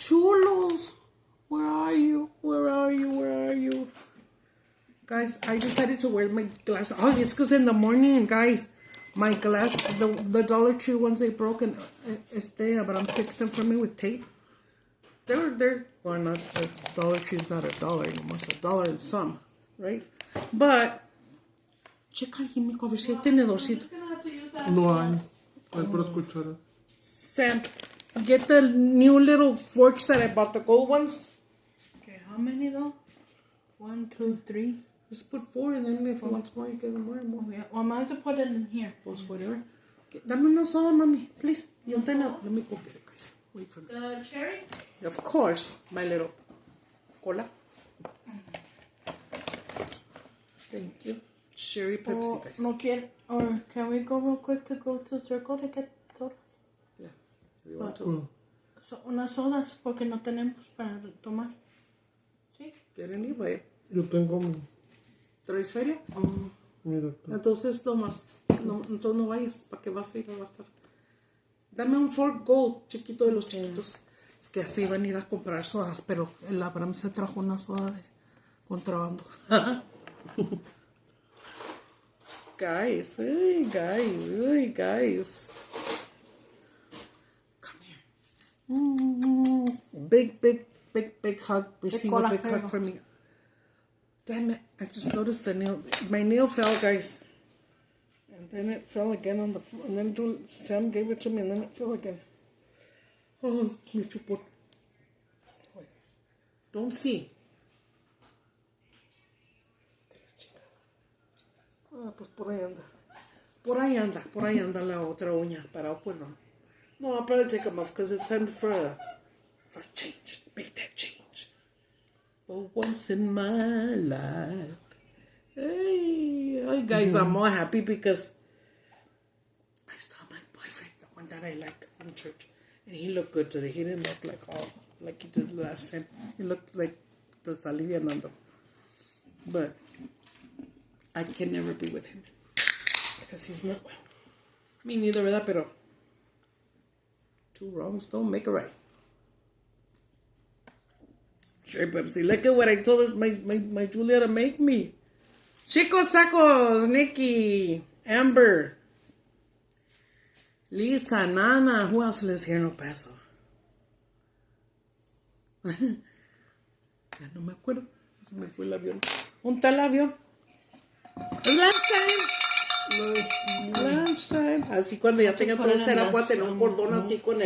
Chulos, where are you? Where are you? Where are you? Guys, I decided to wear my glasses. Oh, it's because in the morning, guys, my glass, the Dollar Tree ones, they broke and but I'm fixed them for me with tape. They're well, not the Dollar Tree is not $1 anymore. It's $1 and some, right? But checa ahí, mijo, a ver si hay tenedorcito. No hay. Hay puras cucharas. Sam, get the new little forks that I bought, the gold ones. Okay, how many though? 1, 2, 3. Just put 4, and then if he wants more, you give him more and more. Oh, yeah. Well, I'm going to put it in here. Pues whatever. Okay, dame una soda, mami, please. You don't know. Let me go get it, guys. Wait for me. The cherry? Of course, my little cola. Thank you. Cherry Pepsi, guys. No quiere. Or can we go real quick to go to Circle to get sodas? Yeah, if you want to. So, unas sodas porque no tenemos para tomar. ¿Sí? Get any, way. Yo tengo mi... ¿Traes feria? Mira. Entonces entonces no vayas, ¿para qué vas a ir a gastar? Dame un fork gold chiquito de los chiquitos. Es que así iban a ir a comprar sodas, pero el Abraham se trajo una soda de contrabando. Guys, hey, guys. Come here. Big hug. Receive a big hug from me. Damn it, I just noticed the nail. My nail fell, guys. And then it fell again on the floor. And then Sam gave it to me, and then it fell again. Oh, me chupó. Don't see. Ah, pues por ahí anda. Por ahí anda la otra uña. Para pues no, I'll probably take them off because it's time for a change. Make that change. For once in my life. Hey, guys, I'm all happy because I saw my boyfriend, the one that I like from church, and he looked good today. He didn't look like he did last time. He looked like the alivianando. But I can never be with him because he's not well. Me neither, ¿verdad? Pero two wrongs don't make a right. Sure, Pepsi. Look at what I told my Julia to make me. Chicos Tacos, Nikki, Amber, Lisa, Nana. Who else lives here in El Paso? Ya no me acuerdo. Se me fue el avión. ¿Dónde está el avión? Lunchtime. Así cuando ya tenga todo cerrado, voy a tener un cordón así con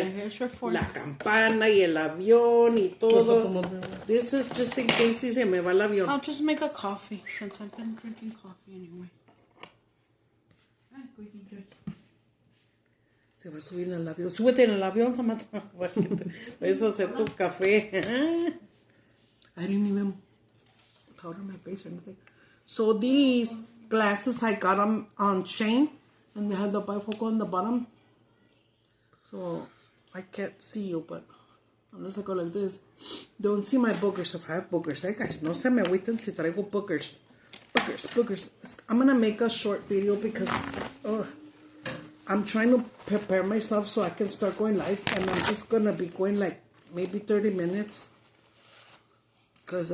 la campana y el avión y todo. This is just in case si se me va el avión. I'll just make a coffee since I've been drinking coffee anyway. Se va a subir en el avión. Súbete en el avión, Samantha. Vas a hacer tu café. I didn't even powder my face or anything. So these glasses, I got them on chain, and they have the bifocal on the bottom. So I can't see you, but unless I go like this, don't see my boogers if I have boogers. Guys, no se me agüiten si traigo boogers. Boogers. I'm gonna make a short video because I'm trying to prepare myself so I can start going live, and I'm just gonna be going like maybe 30 minutes because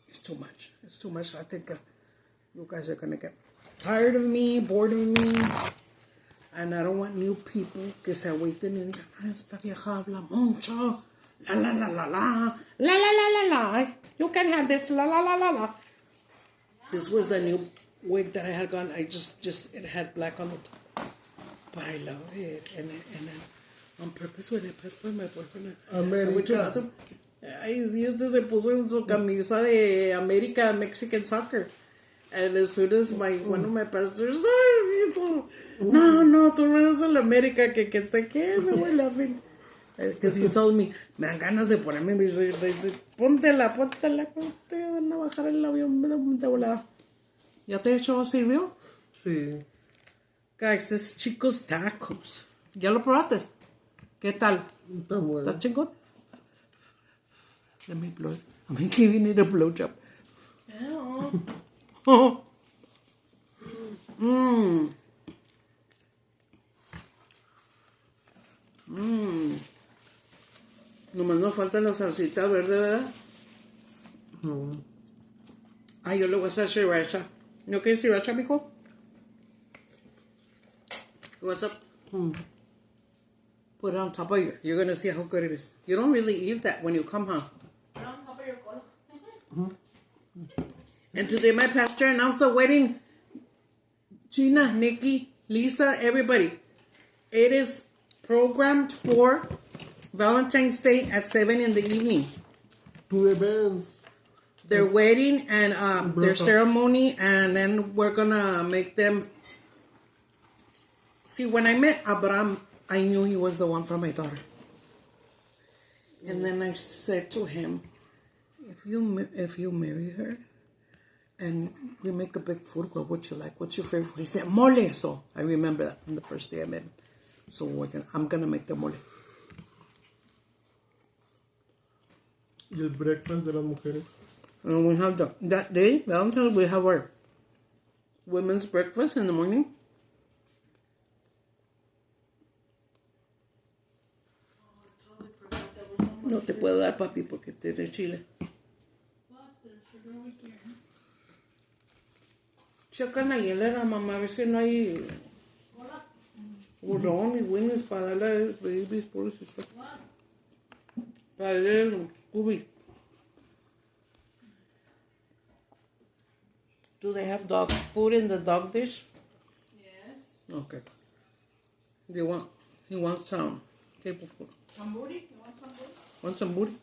it's too much. It's too much. I think you guys are gonna get tired of me, bored of me, and I don't want new people que se agüiten y digan, esta vieja habla mucho, la. You can have this, la. This was the new wig that I had gone. I just it had black on it, but I love it, and on purpose when I passed by my boyfriend, I went to the bathroom. Ay, sí, se puso en su camisa de America, Mexican soccer. And as soon as one of my pastors, no, tú no eres el América, que sé qué, me voy laughing. Because he told me, me dan ganas de ponerme, me dice, póntela, te van a bajar el avión de volada. ¿Ya te sirvió? Sí. Guys, es Chicos Tacos. ¿Ya lo probaste? ¿Qué tal? Está bueno. ¿Está chingón? Let me blow it. I'm giving it a blowjob. Oh. Nomás nos falta la salsita verde, ¿verdad? No. Ah, yo le voy a hacer sriracha. ¿No quieres sriracha, mijo? What's up? Put it on top of your. You're gonna see how good it is. You don't really eat that when you come, huh? Put it on top of your cola. And today my pastor announced the wedding. Gina, Nikki, Lisa, everybody. It is programmed for Valentine's Day at 7 in the evening. 2 events. Their wedding and their ceremony, and then we're gonna make them. See, when I met Abraham, I knew he was the one for my daughter. And then I said to him, if you marry her, and we make a big food, what would you like? What's your favorite? He said mole. So I remember that from the first day I met him. So I'm gonna make the mole. Y el breakfast de las mujeres. And we have that day, Valentine's, we have our women's breakfast in the morning. No te puedo dar, papi, porque tienes chile. Checa la hielera, mamá, a ver si no hay burrón y wings para darle a baby's policy. Para darle el cubi. Do they have dog food in the dog dish? Yes. Okay. He wants some table food. Some booty? You want some booty? Want some booty?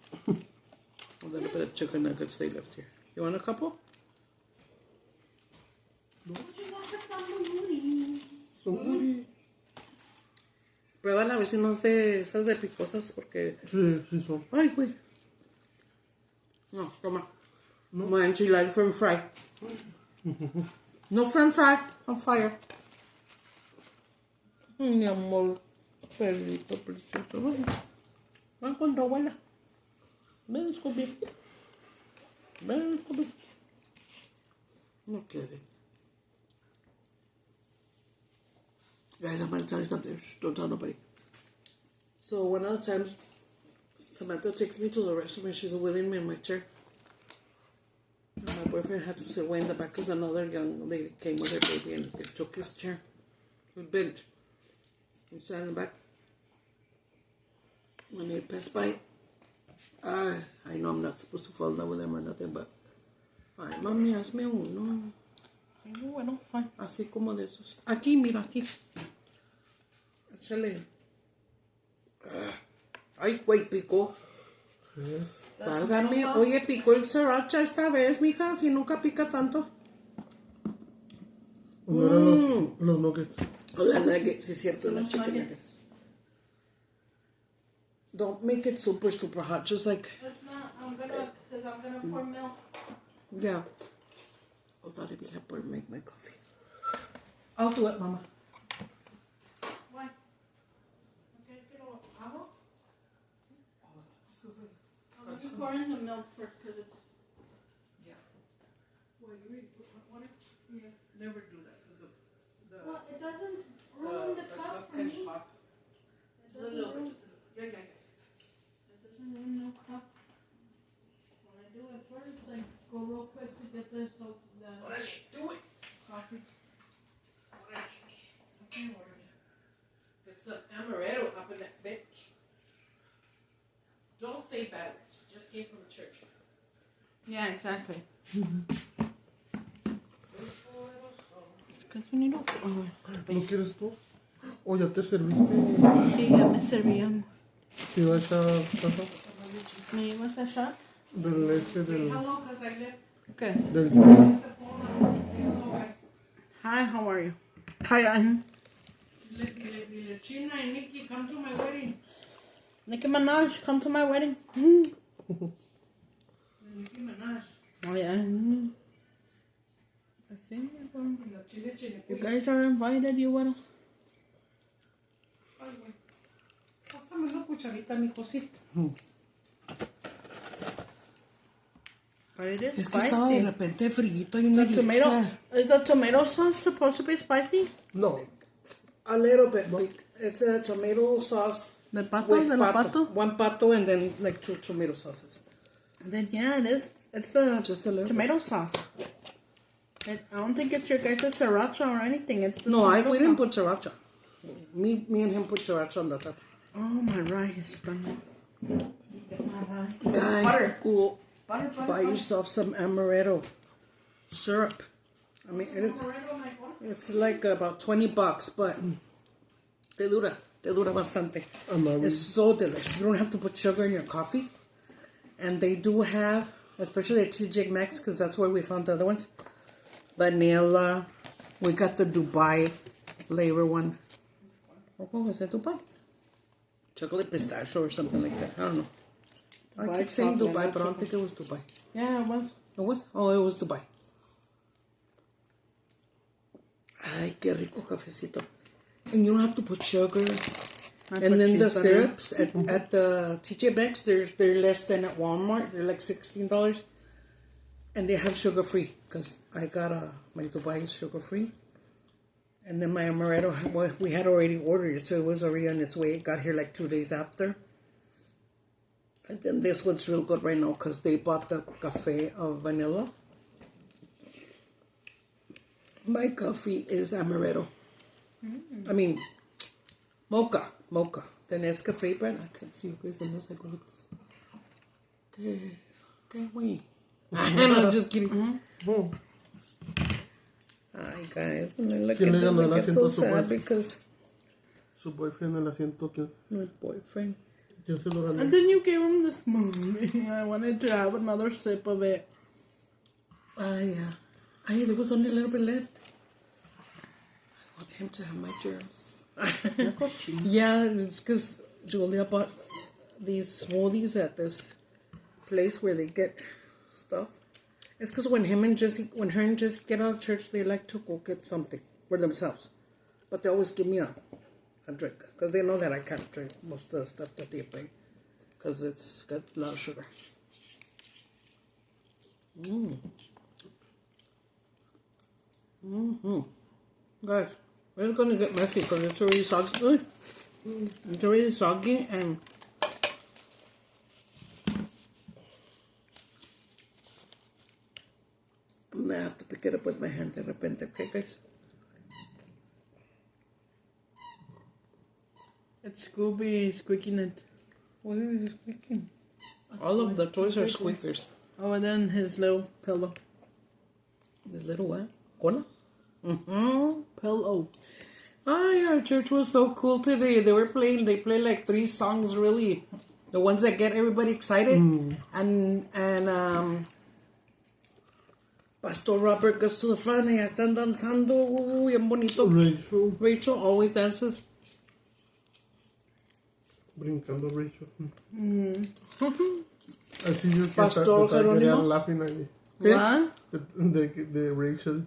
A little bit of chicken nuggets they left here. You want a couple? Would you like some booty? Son muy... Pruébala a ver si no es de esas de picosas porque... Sí son. Ay, güey. No, toma. No. Me voy a enchilar el french fry. No french fry, on fire. Mi amor, perrito precioso. Van con tu abuela. Ven, Scooby. Ven, Scooby. No quiere. Guys, I'm going to tell you something. Shh, don't tell nobody. So one of the times, Samantha takes me to the restroom and she's wheeling me in my chair. And my boyfriend had to sit way in the back because another young lady came with her baby and they took his chair. His bench. He sat in the back. When they passed by, I know I'm not supposed to fall in love with them or nothing, but... Ay, mami, hazme uno. Bueno, fine. Así como de esos. Aquí, mira, aquí. Échale. Ay, güey, picó. Válgame. Oye, picó el sriracha esta vez, mija, si nunca pica tanto. No eran los nuggets. O la nugget, sí es cierto, la chicken nugget. Don't make it super, super hot, just like... It's not, I'm gonna pour milk. Yeah. Oh, thought if you had to make my coffee. I'll do it, Mama. Why? Okay, quiero agua. I'm gonna pour in the milk first because it's... Yeah. Well, you really put hot water? Yeah. Never do that because the Well, it doesn't ruin the cup for me. It doesn't ruin... Yeah. It doesn't ruin no cup. When I do it first, I go real quick to get the Órale, do it. coffee. Órale. Okay, word. It's an amaretto up in that bitch. Don't say bad words. You just came from church. Yeah, exactly. Because we need to... ¿No quieres tú? ¿O ya te serviste? Sí, ya me servíamos. ¿Te iba a echar taza? ¿Me ibas a shot? Del leche del... Hello, because I left Okay. Del juice. the phone on. Hello, guys. Hi, how are you? Hi, I'm Dile, China and Nikki, come to my wedding. Nicki Minaj, come to my wedding. Nicki Minaj. Oh, yeah. I see. Chile, You guys are invited, you will. Ay, güey. Pásame una cucharita, mijo, sí. But it is Es que estaba de spicy. repente friguito y una The tomato, is the tomato sauce supposed to be spicy? No. A little bit. It's a tomato sauce The pato, With de la pato. One pato and then like 2 tomato sauces. And then, yeah, it is. It's the Just a little tomato sauce. I don't think it's your guys' sriracha or anything. It's the No, tomato we didn't sauce. put sriracha. Me and him put sriracha on the top. Oh, my rice. Guys, Butter. go Butter, buy yourself some amaretto syrup. I mean, it's like about $20, but te dura bastante. It's so delicious. You don't have to put sugar in your coffee. And they do have, especially at TJ Maxx, because that's where we found the other ones, vanilla. We got the Dubai flavor one. What was it, Dubai? Chocolate pistachio or something like that. I don't know. I Dubai keep saying chocolate, Dubai, but I don't think it was Dubai. Yeah, it was. It was? Oh, it was Dubai. Ay, qué rico cafecito. And you don't have to put sugar. And then the syrups at the TJ Maxx, they're less than at Walmart. They're like $16. And they have sugar free because I got my Dubai is sugar free. And then my amaretto, well, we had already ordered it, so it was already on its way. It got here like 2 days after. And then this one's real good right now because they bought the cafe of vanilla. My coffee is amaretto. I mean, mocha. The Nescafe brand. I can't see you guys unless I go like this. Okay, wait. I'm just kidding. Hi guys, and then look at this. I get so sad because Su boyfriend el asiento que my boyfriend. yo se lo gané. And then you gave him this movie. I wanted to have another sip of it. There was only a little bit left. I want him to have my germs. Yeah, it's because Julia bought these smoothies at this place where they get stuff. It's because when her and Jesse get out of church, they like to go get something for themselves. But they always give me a drink because they know that I can't drink most of the stuff that they bring because it's got a lot of sugar. Guys, it's going to get messy because it's already soggy. It's already soggy and I'm going to have to pick it up with my hand de repente, okay guys? It's Scooby squeaking it. What is it squeaking? All of the toys are squeakers. Oh, and then his little pillow. This little what? Cola? Pillow. Oh, our church was so cool today. They play like 3 songs really. The ones that get everybody excited. And Pastor Robert goes to the front and están danzando. Bien bonito. Rachel always dances. Brincando Rachel. Así yo Pastor quería Jerónimo. laughing ahí. What? De Rachel.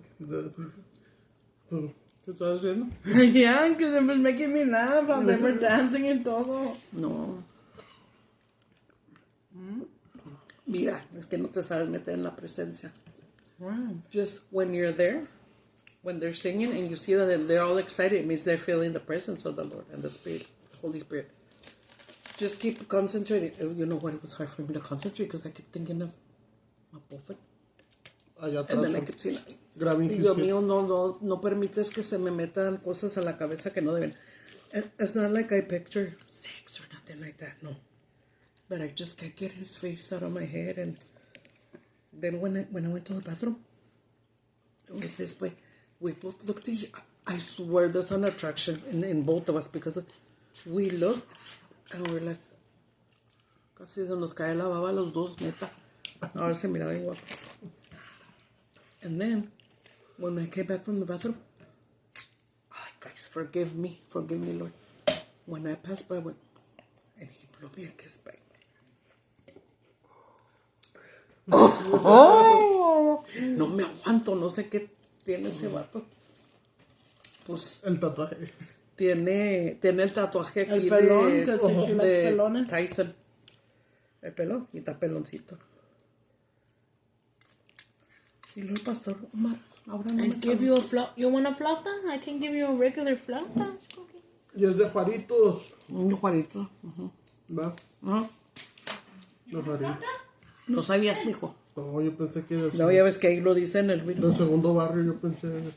¿Qué estás haciendo? Yeah, because it was making me laugh how they were dancing and todo. No. Mira, es que no te sabes meter en la presencia. Wow. Just when you're there, when they're singing and you see that they're all excited, it means they're feeling the presence of the Lord and the Spirit, Holy Spirit. Just keep concentrating. You know what? It was hard for me to concentrate because I kept thinking of my boyfriend. Allá And then I atrás. kept saying, Grabbing his Dios feet. mío, no permites que se me metan cosas a la cabeza que no deben. It's not like I picture sex or nothing like that, no. But I just can't get his face out of my head. And then when I went to the bathroom, it was this way. We both looked at each other. I swear there's an attraction in both of us because we looked and we're like, casi se nos cae la baba los dos, neta. Ahora se miraba igual. And then, when I came back from the bathroom, guys, forgive me, Lord. When I passed by, and he blew me a kiss back. Oh, no me aguanto, no sé qué tiene ese vato. Pues El tatuaje. tiene el tatuaje aquí El pelón, que si las pelones. Tyson. El pelón, y está peloncito. Y luego el pastor Omar, ahora no I me give sabe. you a flauta. You want a flauta? I can give you a regular flauta. Y es de Juaritos. Un Juarito. ¿Va? Ajá. De Juaritos. No sabías, mijo. No, yo pensé que No, ya ves que ahí lo dice en el video. del segundo barrio, yo pensé.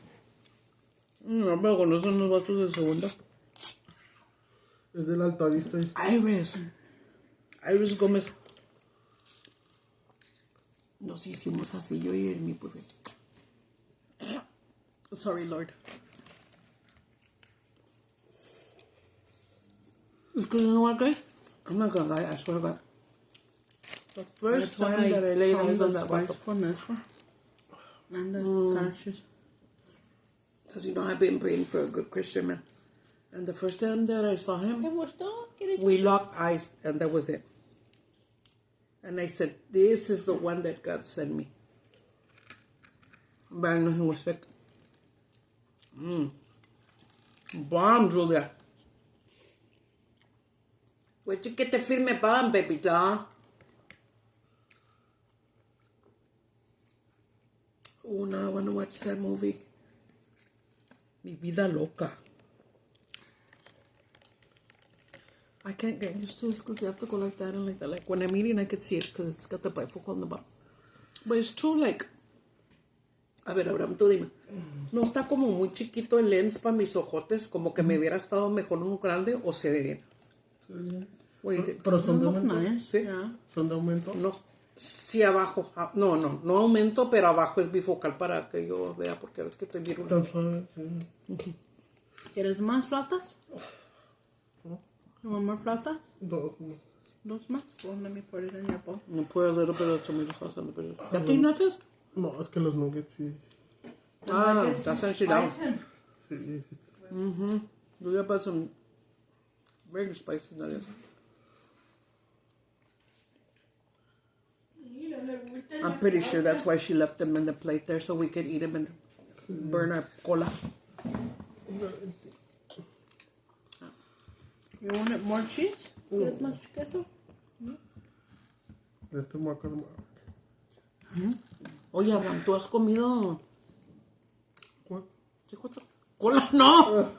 No, pero conocen los vatos del segundo. Es del altarista. Iris Gómez. Nos hicimos así, yo y mi profe. Sorry, Lord. Es que you know what, guys? I'm not gonna lie, I swear to God. The first time that I laid eyes on that vato. Con eso. And the conscious. Because, you know, I've been praying for a good Christian man. And the first time that I saw him, we locked eyes, and that was it. And I said, this is the one that God sent me. But I know he was sick. Bomb, Julia. Where'd you get the firme bomb, baby doll? Oh, now I want to watch that movie. Mi vida loca. I can't get used to this because you have to go like that and like that. Like when I'm eating, I could see it because it's got the bifocal on the bottom. But it's true, like. A ver, Abraham, tú dime. No está como muy chiquito el lens para mis ojotes, como que me hubiera estado mejor uno grande o se ve bien. Pero son de aumento. Nice. ¿Sí? Yeah. Son de aumento. No, sí abajo. No aumento, pero abajo es bifocal para que yo vea, porque ves que estoy bien. Tan suave. Sí. ¿Quieres más flautas? You want more flautas? Dos. Más? Well, let me put it in your bowl. Me put a little bit of tomato sauce on the burger. ¿Ya tienes nuggets? No, es que los nuggets sí. That's actually down. Sí. We got about some very spicy nuggets. I'm pretty sure that's why she left them in the plate there so we could eat them and burn our cola. You want it more cheese? ¿Quieres más queso? Este me acuerdo. Oye, Abraham, ¿tú has comido ¿Cuál? cola? ¡No!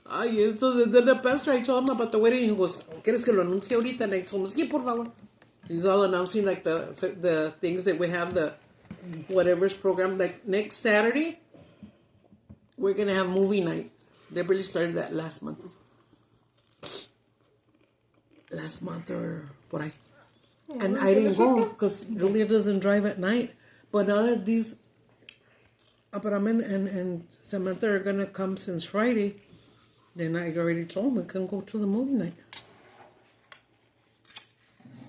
Ay, esto es de the pastor. I told him about the wedding. He goes, ¿quieres que lo anuncie ahorita? And I told him, sí, por favor. He's all announcing like the things that we have, the whatever's program. Like next Saturday, we're going to have movie night. They really started that last month. Last month or por ahí. And I didn't go because Julia doesn't drive at night. But now that these Abraham and Samantha are going to come since Friday, then I already told them we can go to the movie night.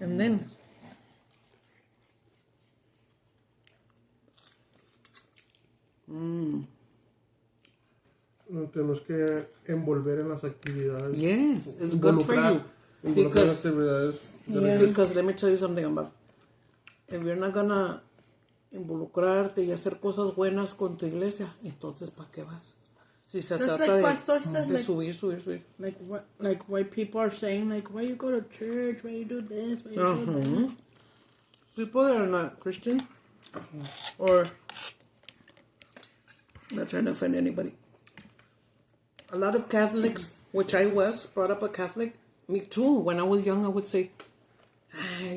And then tenemos que envolver en las actividades. yes, it's good for you. Because, actividades. because let me tell you something about if you're not gonna involucrarte y hacer cosas buenas con tu iglesia, entonces ¿para qué vas? Si se Just trata like Pastor said, de like- subir. Like why people are saying like, why you go to church, why you do this, why you do that. People that are not Christian or not trying to offend anybody. A lot of Catholics, which I was, brought up a Catholic, me too. When I was young, I would say,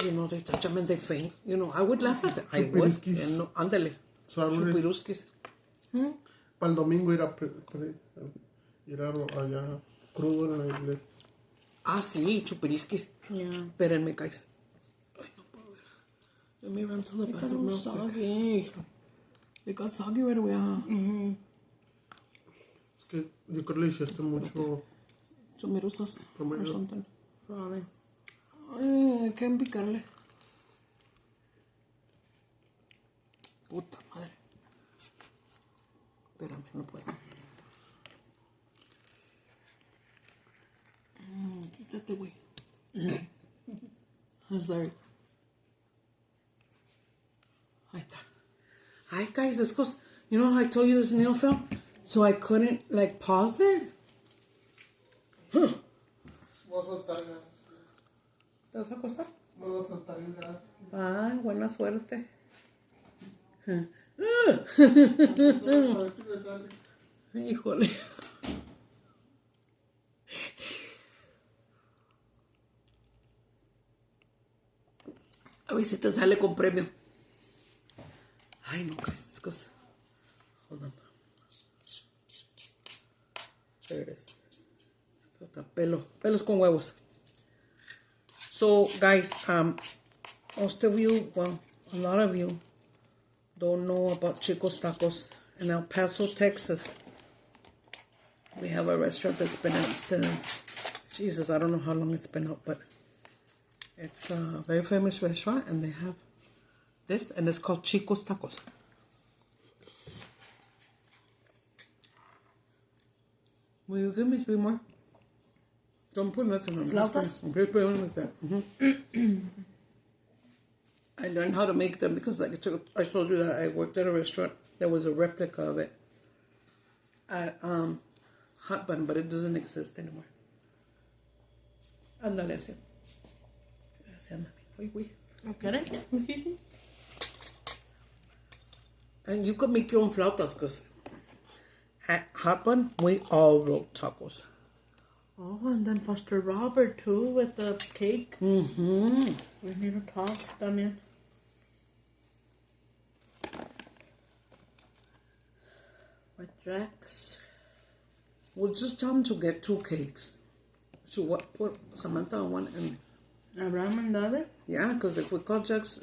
you know, they touch them and they faint. You know, I would laugh at that. I would. Chupiruskis. And no, ándale. Sorry. Chupiruskis. Para el domingo ir allá crudo en la iglesia. Ah, sí, chupiriskis. Yeah. Espérenme, guys. Ay, no puedo ver. Let me run to the bathroom real quick. Soggy. It got soggy right away, huh? Es que yo creo que le hiciste mucho. Chumirusas or Tomato. something. Probably. Ay, hay que picarle. Puta madre. Espérame, no puedo. Quítate, güey. I'm sorry. Ahí está. Hi, guys. This goes... You know how I told you this nail fell? So I couldn't, like, pause it? Voy a soltar gas. ¿Te vas a acostar? Voy a soltar el gas. Ay, buena suerte. A ver si me sale. Híjole. A ver si te sale con premio. Ay, no, guys, this goes. Hold on. There it is. Falta pelos con huevos. So, guys, most of you, well, a lot of you don't know about Chicos Tacos in El Paso, Texas. We have a restaurant that's been out since, Jesus, I don't know how long it's been out, but it's a very famous restaurant, and they have this, and it's called Chicos Tacos. Will you give me 3 more? Don't put nothing on Flautas? I'm just putting like that. I learned how to make them because, like I told you that I worked at a restaurant. There was a replica of it at Hot Bun, but it doesn't exist anymore. Ándale así. Gracias, mami. Uy. Okay. And you could make your own flautas because at Hot Bun, we all wrote tacos. Oh, and then Pastor Robert too with the cake. Mm-hmm. We need to talk, Daniel. With Drax. We'll just tell him to get 2 cakes. So what? Put Samantha on one and Abraham and the other? yeah, because if we call Jax,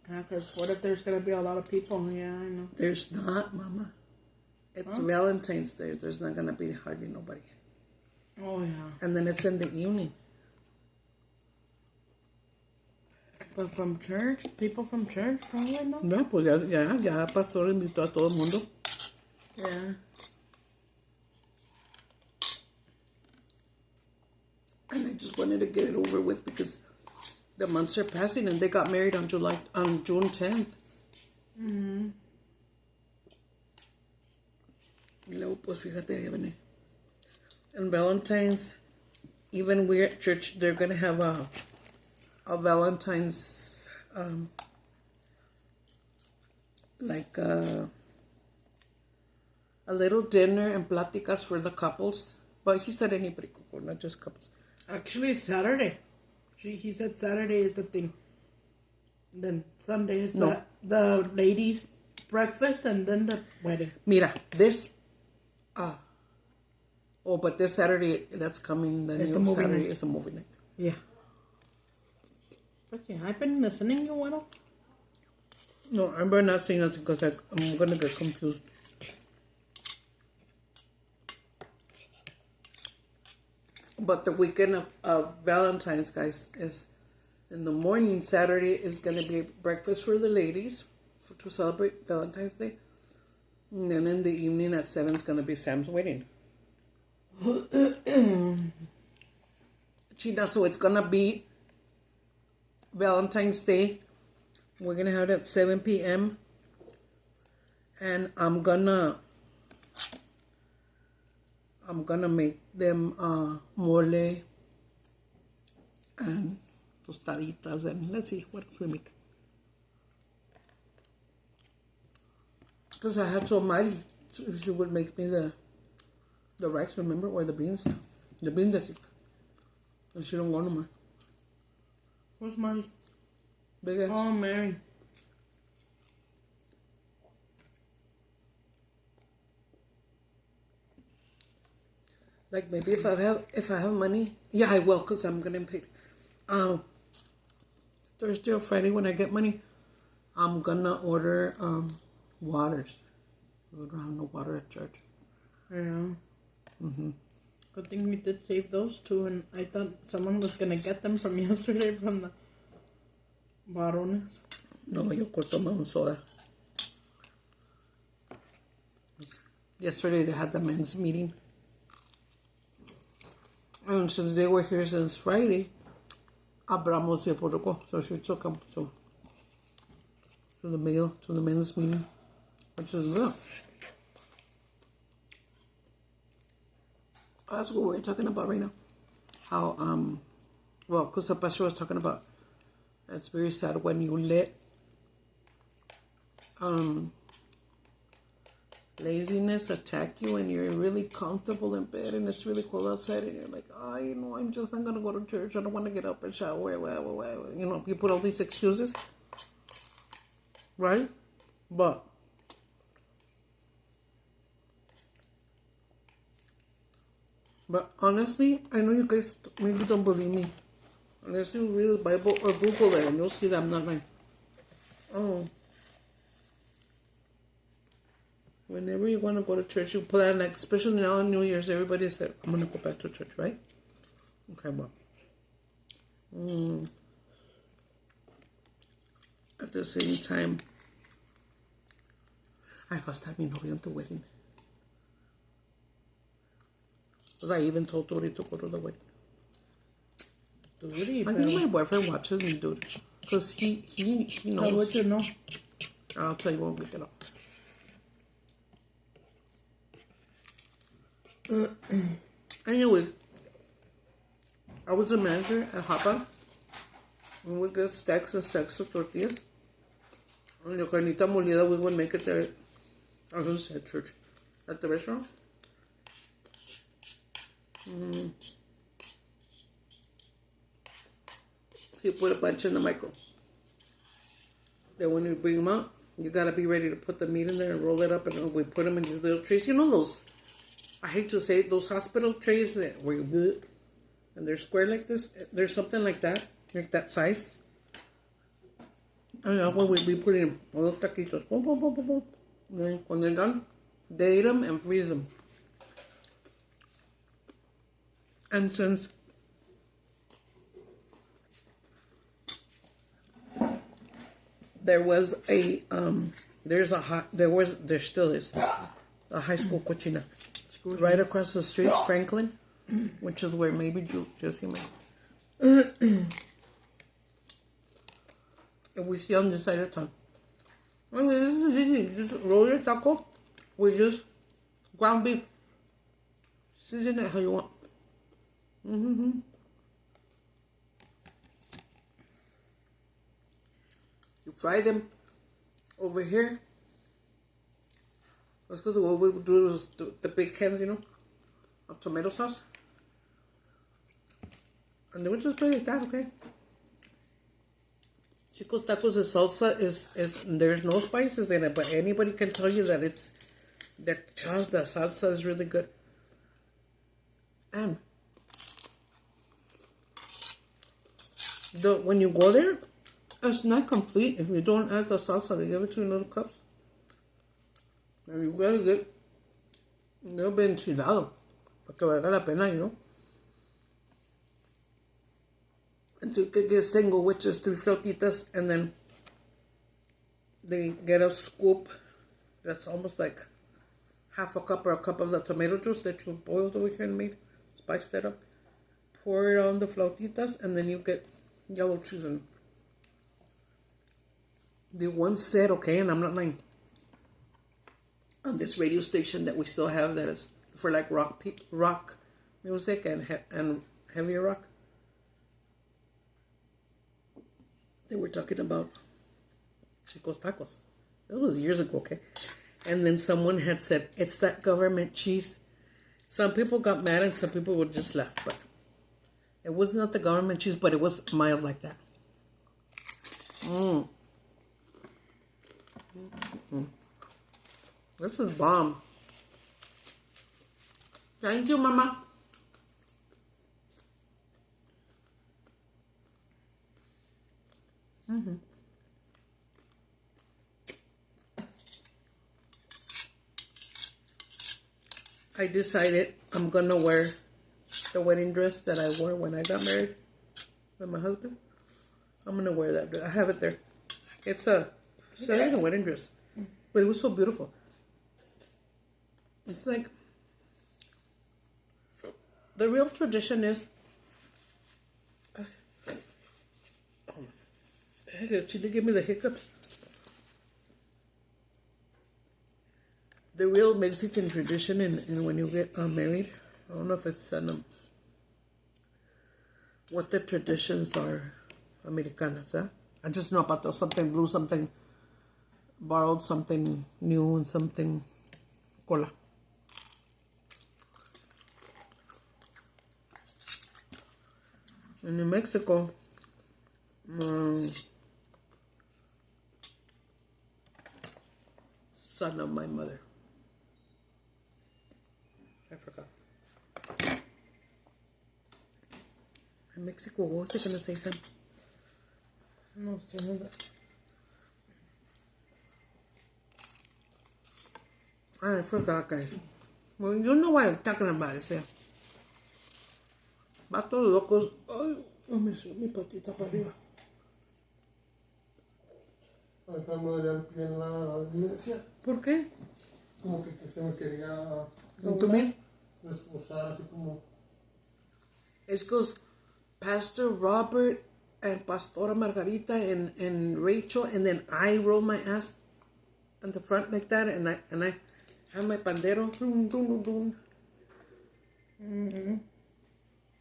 Yeah, because what if there's going to be a lot of people? Yeah, I know. there's not, Mama. It's Valentine's Day. There's not gonna be hardly nobody. Oh, yeah. And then it's in the evening. But from church? People from church probably no? No, pues ya Pastor invitó a todo el mundo. Yeah. And I just wanted to get it over with because the months are passing and they got married on June 10th. Mm-hmm. Y luego, pues fíjate, ya viene. And Valentine's, even we at church, they're going to have a Valentine's, like a little dinner and pláticas for the couples. But he said anybody could go, not just couples. Actually, it's Saturday. He said Saturday is the thing. Then Sunday is the ladies' breakfast and then the wedding. Mira, this, but this Saturday that's coming, the new Saturday night. is a movie night. Yeah. But yeah, I've been listening, you want No, I'm not saying nothing because I'm going to get confused. But the weekend of Valentine's, guys, is in the morning. Saturday is going to be breakfast for the ladies to celebrate Valentine's Day. And then in the evening at 7 is going to be Sam's wedding. China, so it's going to be Valentine's Day. We're going to have it at 7 p.m. And I'm going to make them mole and tostaditas and let's see what else we make. Because I had told Miley she would make me the rice, remember, or the beans. The beans that she don't want no more. Where's Marty? Big ass. Oh, Mary. Like maybe if I have money, yeah, I will, because I'm gonna pay. Thursday or Friday when I get money, I'm gonna order waters. We don't have no water at church. Yeah. Mm-hmm. Good thing we did save those two, and I thought someone was gonna get them from yesterday from the varones. No, yo tomé un soda. Yesterday they had the men's meeting. And since they were here since Friday, Abramos se portó, so she took them to the men's meeting, which is good. That's what we're talking about right now. How because the pastor was talking about it's very sad when you let laziness attack you and you're really comfortable in bed and it's really cold outside and you're like, oh, you know, I'm just not going to go to church. I don't want to get up and shower. You know, you put all these excuses. Right? But honestly, I know you guys maybe don't believe me. Unless you read the Bible or Google it and you'll see that I'm not lying. Oh. Whenever you want to go to church, you plan, like, especially now on New Year's, everybody said, I'm going to go back to church, right? Okay, well. At the same time, I lost mi novio at the wedding. Because I even told Tori to go to the wedding. I think my boyfriend watches me, dude. Because he knows. How would you know? I'll tell you when we get up. Anyway, I was a manager at Hapa. We would get stacks and stacks of tortillas. And the carnita molida, we would make it there. I was just at church. At the restaurant. You put a bunch in the micro. Then when you bring them out, you gotta be ready to put the meat in there and roll it up, and we put them in these little trays. You know those, I hate to say it, those hospital trays that where you and they're square like this. There's something like that size. And that's what we put in little taquitos. Boom, boom, boom, boom, boom. And then when they're done, they eat them and freeze them. And since there was a there still is a high school cochina right across the street, Franklin, which is where maybe Jesse might. And we see on this side of town. I mean, this is easy. Just roll your taco with just ground beef. Season it how you want. You fry them over here. That's because what we would do is the big cans, you know, of tomato sauce. And they would just play like that, okay? Chicos Tacos, the salsa is there's no spices in it, but anybody can tell you that the salsa is really good. And when you go there, it's not complete if you don't add the salsa. They give it to you in little cups. And you gotta get a little bit enchilado, porque valga la pena, you know. And so you could get single, which is 3 flautitas, and then they get a scoop that's almost like half a cup or a cup of the tomato juice that you boiled over here and made, spiced that up. Pour it on the flautitas, and then you get yellow cheese and the one said, okay, and I'm not lying, on this radio station that we still have that is for like rock music and heavier rock, they were talking about Chicos Tacos. This was years ago, okay? And then someone had said, it's that government cheese. Some people got mad and some people would just laugh, but it was not the government cheese, but it was mild like that. This is bomb. Thank you, Mama. I decided I'm gonna wear the wedding dress that I wore when I got married with my husband. I'm gonna wear that dress. I have it there. It's a wedding dress, but it was so beautiful. It's like the real tradition is. She did give me the hiccups. The real Mexican tradition, and when you get married, I don't know if it's what the traditions are, Americanas, huh? I just know about something blue, something borrowed, something new, and something cola. And in Mexico, son of my mother. I forgot. In Mexico, what was I going to say, Sam? No sé. I forgot, guys. Well, you know what I'm talking about, Sam. Vatos locos. Ay, no me sube mi patita para arriba. Ahorita me dolía el pie en la iglesia. ¿Por qué? Como que se me quería ¿Entumir? esposar, así como. It's because Pastor Robert and Pastora Margarita and Rachel, and then I roll my ass on the front like that, and I have my pandero. Dun, dun, dun, dun.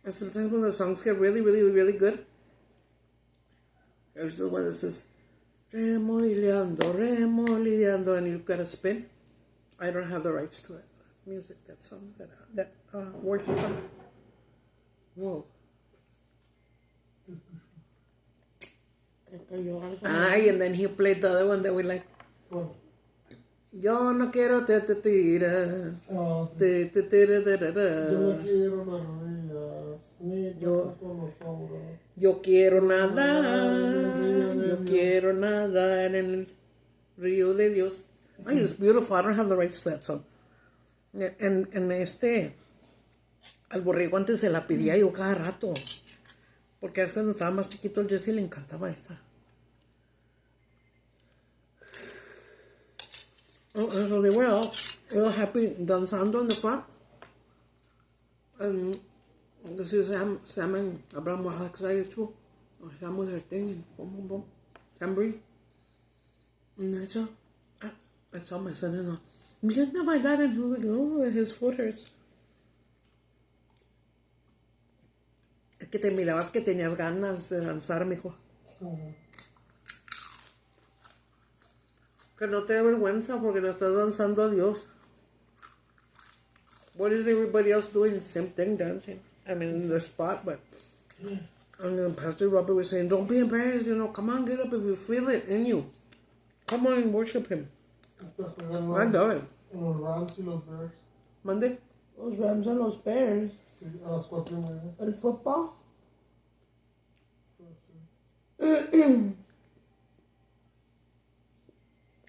And sometimes when the songs get really, really, really good, there's the one that says, remolineando, and you've got to spin. I don't have the rights to that music, that song, that worship song. Whoa. Ay, and then he played the other one that we like. Bueno, Yo no quiero te tira. Te tira da da yo no da. quiero las rodillas, ni Yo- con los hombros. Yo quiero nadar. Yo quiero nadar en el río de Dios. Ay, it's beautiful. I don't have the rights to that song. En al borrego antes se la pedía yo cada rato. Porque es cuando estaba más chiquito el Jesse le encantaba esta. Oh, and so they were all real happy danzando in the front. And this is Sam and Abraham were excited too. Sam with her thing and boom, boom, boom. Tambourine. And I saw my son-in-law. Viendo a bailar and he was like, oh, his foot hurts. Es que te mirabas que tenías ganas de danzar, mijo. Que no te dé vergüenza porque le estás danzando a Dios. What is everybody else doing? Same thing, dancing. I mean, in the spot, but... And then Pastor Robert was saying, don't be embarrassed, come on, get up if you feel it in you. Come on and worship him. I love it. Los Rams y los Bears. Monday? Los Rams and los Bears. Sí, a las 4:30. El football.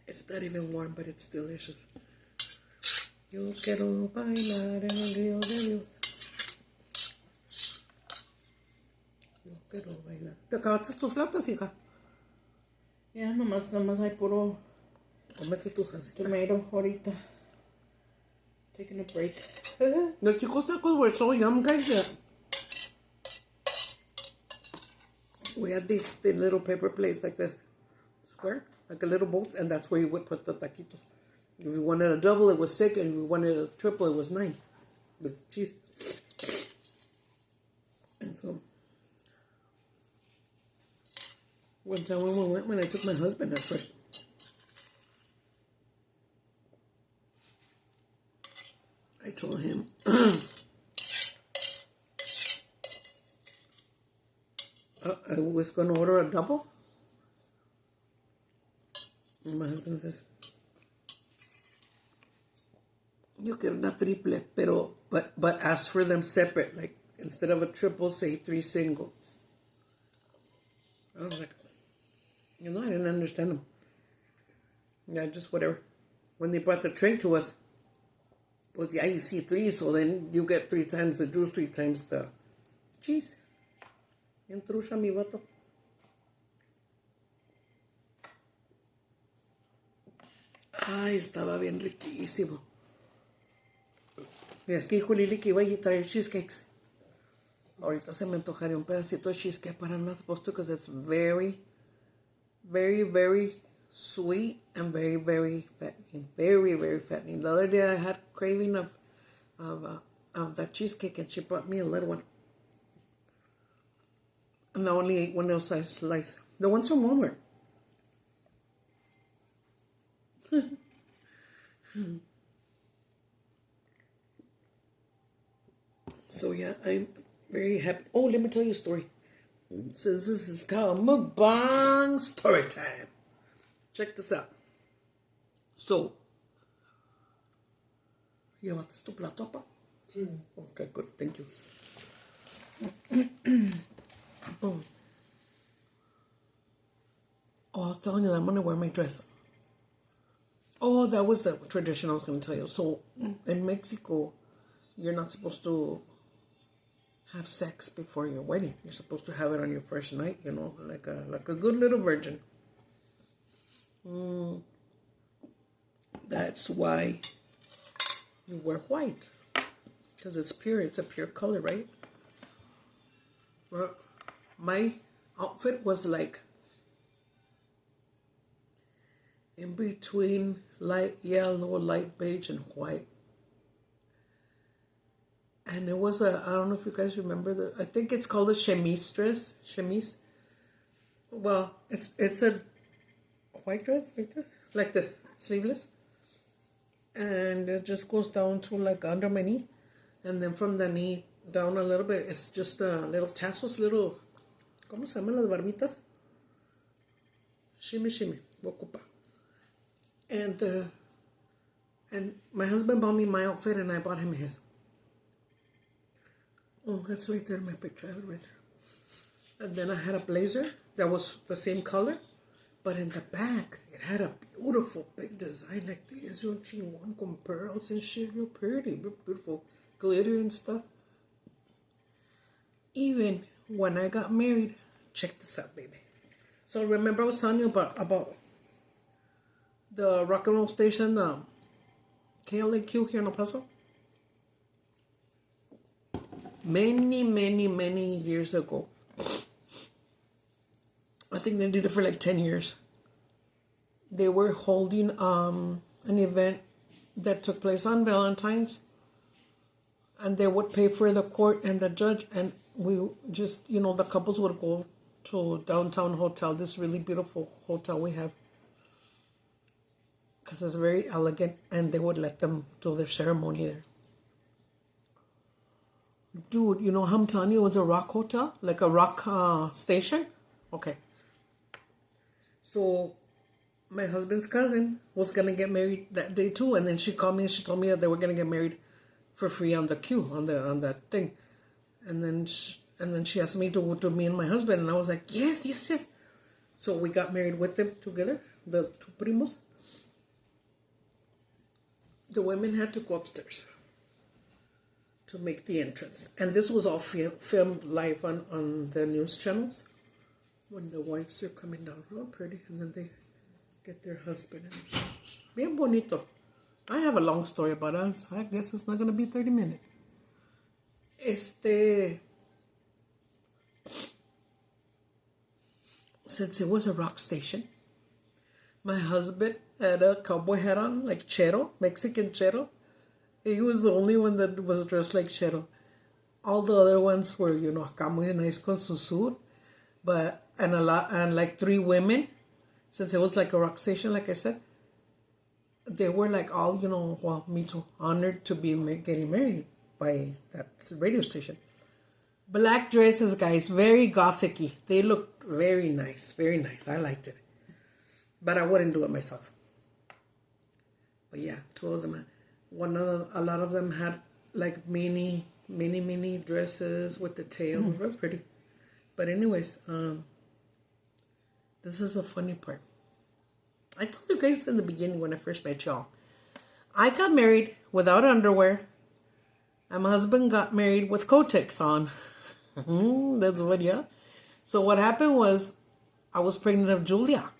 It's not even warm, but it's delicious. Yo quiero bailar en el río de Dios. Yo quiero bailar. ¿Te acabaste tus flautas, hija? Ya, nomás hay puro Cómete tus salsitas. tomato ahorita. Taking a break. The Chicos Tacos were so yum, guys. That we had these little paper plates like this. Square. Like a little box. And that's where you would put the taquitos. If you wanted a double, it was 6. And if you wanted a triple, it was 9. With cheese. And so... one time when we went, when I took my husband at first. I told him... I was going to order a double. And my husband says, yo quiero una triple, but ask for them separate. Like, instead of a triple, say 3 singles. I was like, I didn't understand them. Yeah, just whatever. When they brought the tray to us, well, yeah, you see 3, so then you get 3 times the juice, 3 times the cheese. Bien trucha mi vato. Ay, estaba bien riquísimo. Y es que dijo Lili que iba a traer cheesecakes. Ahorita se me antojaría un pedacito de cheesecake, but I'm not supposed to because it's very, very, very sweet and very, very fattening. Very, very fattening. The other day I had craving of that cheesecake and she brought me a little one. And I only ate one little slice. The ones from Walmart. So yeah, I'm very happy. Oh, let me tell you a story. Since this is called mukbang story time. Check this out. So, ¿llevaste tu plato, pa? Okay, good. Thank you. Oh, I was telling you that I'm going to wear my dress. Oh, that was the tradition I was going to tell you. So, in Mexico, you're not supposed to have sex before your wedding. You're supposed to have it on your first night, you know, like a good little virgin. That's why you wear white, because it's pure. It's a pure color, right? Well, my outfit was like in between light yellow, light beige, and white. And it was I don't know if you guys remember I think it's called a chemise dress. Chemise. Well, it's a white dress like this, sleeveless. And it just goes down to like under my knee. And then from the knee down a little bit, it's just little tassels, little, ¿cómo se llaman las barbitas? Shimmy, shimmy, wokupa. And my husband bought me my outfit and I bought him his. Oh, that's right there in my picture. I have it right there. And then I had a blazer that was the same color, but in the back, it had a beautiful big design like this. One con pearls and shit. Real pretty, real beautiful glitter and stuff. Even when I got married, check this out, baby. So remember I was telling you about the rock and roll station, the KLAQ here in El Paso? Many years ago. I think they did it for like 10 years. They were holding an event that took place on Valentine's. And they would pay for the court and the judge. And we just, the couples would go to downtown hotel, this really beautiful hotel we have. Because it's very elegant. And they would let them do their ceremony there. Dude, you know how I'm telling you it was a rock hotel? Like a rock station? Okay. So, my husband's cousin was going to get married that day too. And then she called me and she told me that they were going to get married for free on the queue, on that thing. And then she asked me to me and my husband. And I was like, yes. So, we got married with them together, the two primos. The women had to go upstairs to make the entrance. And this was all filmed live on the news channels when the wives are coming down. Real pretty. And then they get their husband. Bien bonito. I have a long story about us. I guess it's not going to be 30 minutes. Since it was a rock station, my husband had a cowboy hat on, like Chero, Mexican Chero. He was the only one that was dressed like Chero. All the other ones were, acá muy nice con su suit. And like 3 women, since it was like a rock station, like I said, they were like all, well, me too, honored to be getting married by that radio station. Black dresses, guys, very gothic-y. They look very nice, very nice. I liked it. But I wouldn't do it myself. But yeah, 2 of them. A lot of them had like mini dresses with the tail. Very pretty. But anyways, this is the funny part. I told you guys in the beginning when I first met y'all. I got married without underwear. And my husband got married with Kotex on. That's what, yeah. So what happened was I was pregnant of Julia.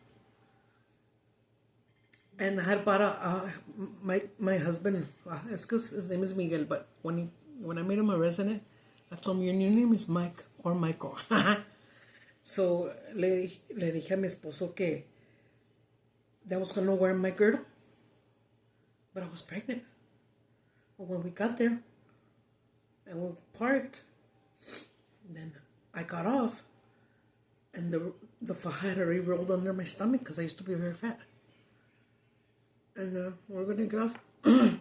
And I had bought my husband, it's because his name is Miguel, but when I made him a resident, I told him, your new name is Mike or Michael. So le dije a mi esposo que I was going to wear my girdle, but I was pregnant. Well, when we got there and we parked, then I got off and the faja had already rolled under my stomach because I used to be very fat. And we're going to get off. And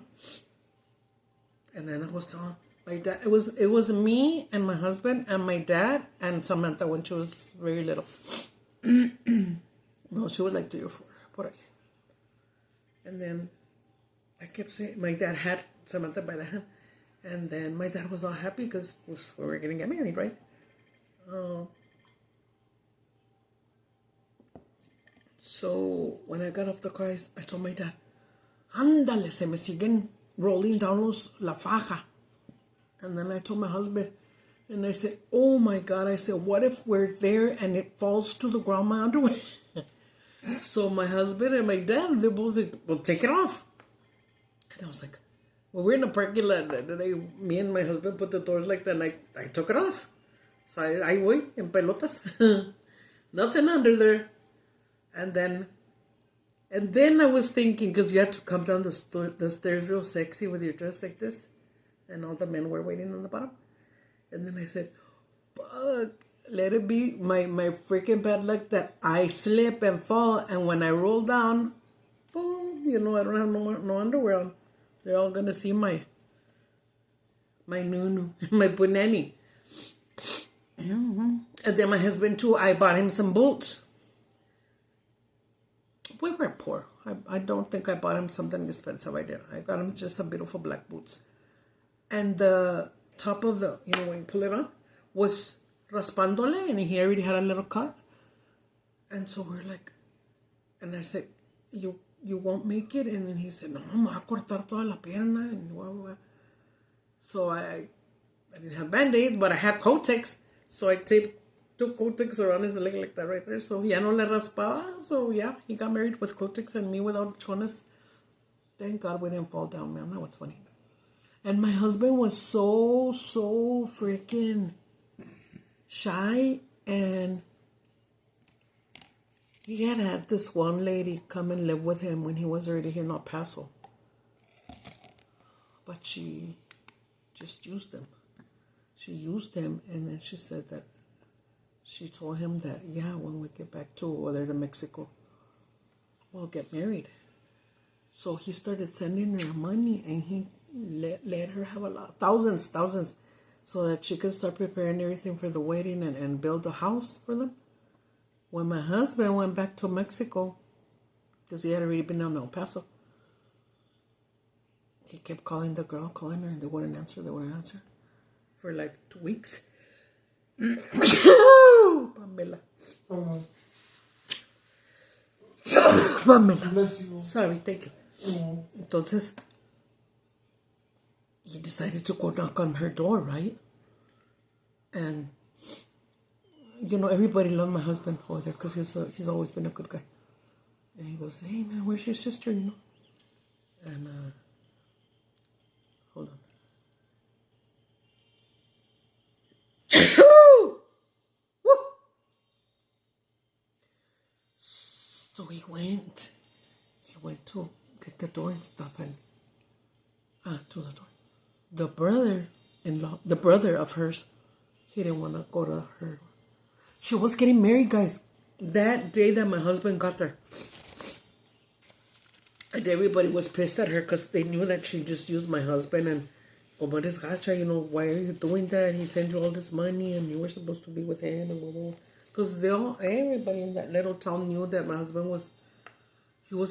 then I was telling, My dad. It was me and my husband and my dad and Samantha when she was very little. No, she was like 3 or 4. Por ahí. And then I kept saying, my dad had Samantha by the hand. And then my dad was all happy because we were going to get married, right? So when I got off the car, I told my dad, ándale, se me siguen rolling down la faja. And then I told my husband, and I said, oh my God, I said, what if we're there and it falls to the ground, my underwear? So my husband and my dad, they both said, well, take it off. And I was like, well, we're in a parking lot. Me and my husband put the doors like that, and I took it off. So I voy en pelotas. Nothing under there. And then I was thinking, because you had to come down the stairs real sexy with your dress like this. And all the men were waiting on the bottom. And then I said, fuck, let it be my freaking bad luck that I slip and fall. And when I roll down, boom, I don't have no underwear on. They're all going to see my nunu, my punani. Mm-hmm. And then my husband, too, I bought him some boots. We were poor. I don't think I bought him something expensive. I did. I got him just some beautiful black boots. And the top of the, when you pull it on, was raspándole, and he already had a little cut. And so we're like, and I said, you won't make it? And then he said, no, me va a cortar toda la pierna. And blah, blah, blah. So I didn't have Band-Aids, but I had Kotex. So I taped 2 Kotex around his leg like that right there. So ya no le raspaba. So yeah, he got married with Kotex and me without chones. Thank God we didn't fall down, man. That was funny. And my husband was so freaking shy. And he had this one lady come and live with him when he was already here in El Paso. But she just used him. She used him, and then she said that she told him that, yeah, when we get back to Mexico, we'll get married. So he started sending her money, and he let her have a lot, thousands, so that she could start preparing everything for the wedding and build a house for them. When my husband went back to Mexico, because he had already been down in El Paso, he kept calling the girl, calling her, and they wouldn't answer, for like 2 weeks. Pamela. Pamela. Sorry, thank you. Entonces, he decided to go knock on her door, right? And, everybody loved my husband over there because he's always been a good guy. And he goes, hey, man, where's your sister, And, hold on. So he went to get the door and stuff, and to the door. The brother of hers, he didn't want to go to her. She was getting married, guys, that day that my husband got there. And everybody was pissed at her because they knew that she just used my husband, and como eres gacha, why are you doing that? He sent you all this money and you were supposed to be with him, and blah, blah, blah. Because everybody in that little town knew that my husband was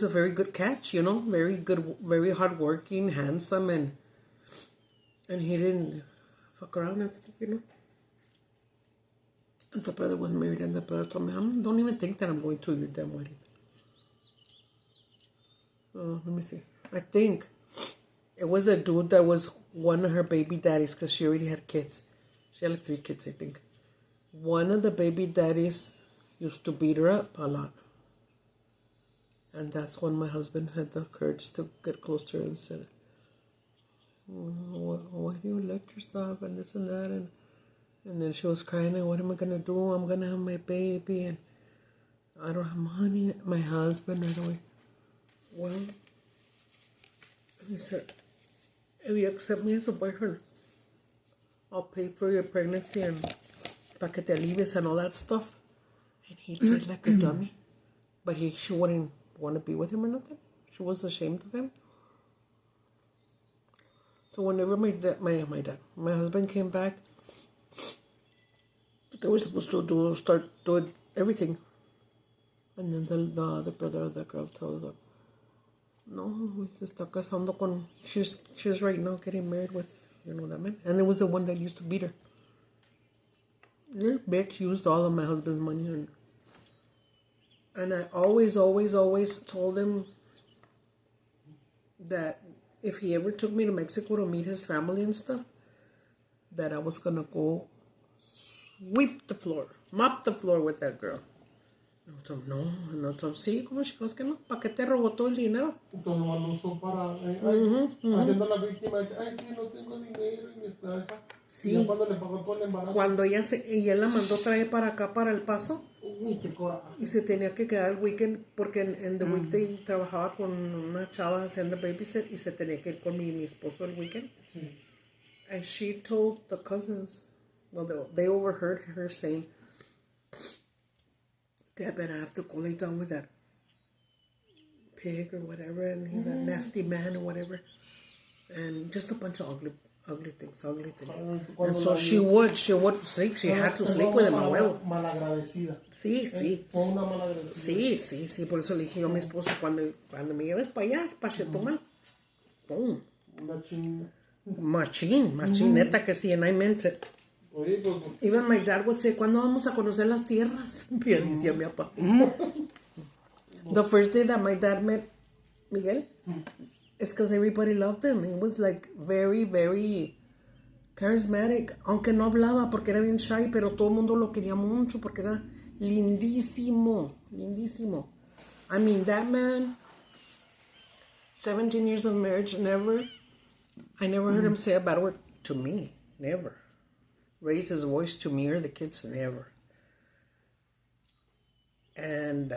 a very good catch, very good, very hardworking, handsome, and he didn't fuck around and stuff, And the brother was married, and the brother told me, don't even think that I'm going to your damn wedding. Let me see. I think it was a dude that was one of her baby daddies, because she already had kids. She had like 3 kids, I think. One of the baby daddies used to beat her up a lot. And that's when my husband had the courage to get close to her and said, why do you let yourself and this and that? And then she was crying, and what am I going to do? I'm going to have my baby, and I don't have money. My husband right away. Well, he said, if you accept me as a boyfriend, I'll pay for your pregnancy and pa que te alivies and all that stuff. And he did like a dummy. But she wouldn't want to be with him or nothing. She was ashamed of him. So whenever my husband came back, they were supposed to start doing everything. And then the other brother of the girl tells her, no, se está casando con, she's right now getting married with, you know that man. And it was the one that used to beat her. Yeah, bitch used all of my husband's money. And I always told him that if he ever took me to Mexico to meet his family and stuff, that I was going to go sweep the floor, mop the floor with that girl. And I told him, no. And I told him, sí, ¿cómo chicos que no? ¿Para qué te robó todo el dinero? Entonces lo usó para haciendo la víctima de que, ay, que no tengo dinero y mi pareja. Sí. Y ya cuando le pagó todo el embarazo. Cuando ella la mandó traer para acá, para El Paso. Uy, qué coraje. Y se tenía que quedar el weekend porque en the weekday trabajaba con una chava haciendo babysit y se tenía que ir con mi esposo el weekend. Sí. And she told the cousins, well, they overheard her saying, Dad, I have to go lay down with that pig or whatever, and he's that nasty man or whatever. And just a bunch of ugly things. And so she would sleep. She had to sleep with him a huevo. Malagradecida. Sí. Fue una malagradecida. Sí. Por eso le dije yo a mi esposo, cuando me lleves para allá, para Chetumal, ¡pum! Machín, neta que sí, and I meant it. Oye, pues, Even my dad would say, ¿cuándo vamos a conocer las tierras? Bien, decía mi papá. The first day that my dad met Miguel, it's because everybody loved him. He was like very, very charismatic. Aunque no hablaba porque era bien shy, pero todo el mundo lo quería mucho porque era lindísimo. I mean, that man, 17 years of marriage, I never heard him say a bad word to me. Never. Raise his voice to me or the kids, never. And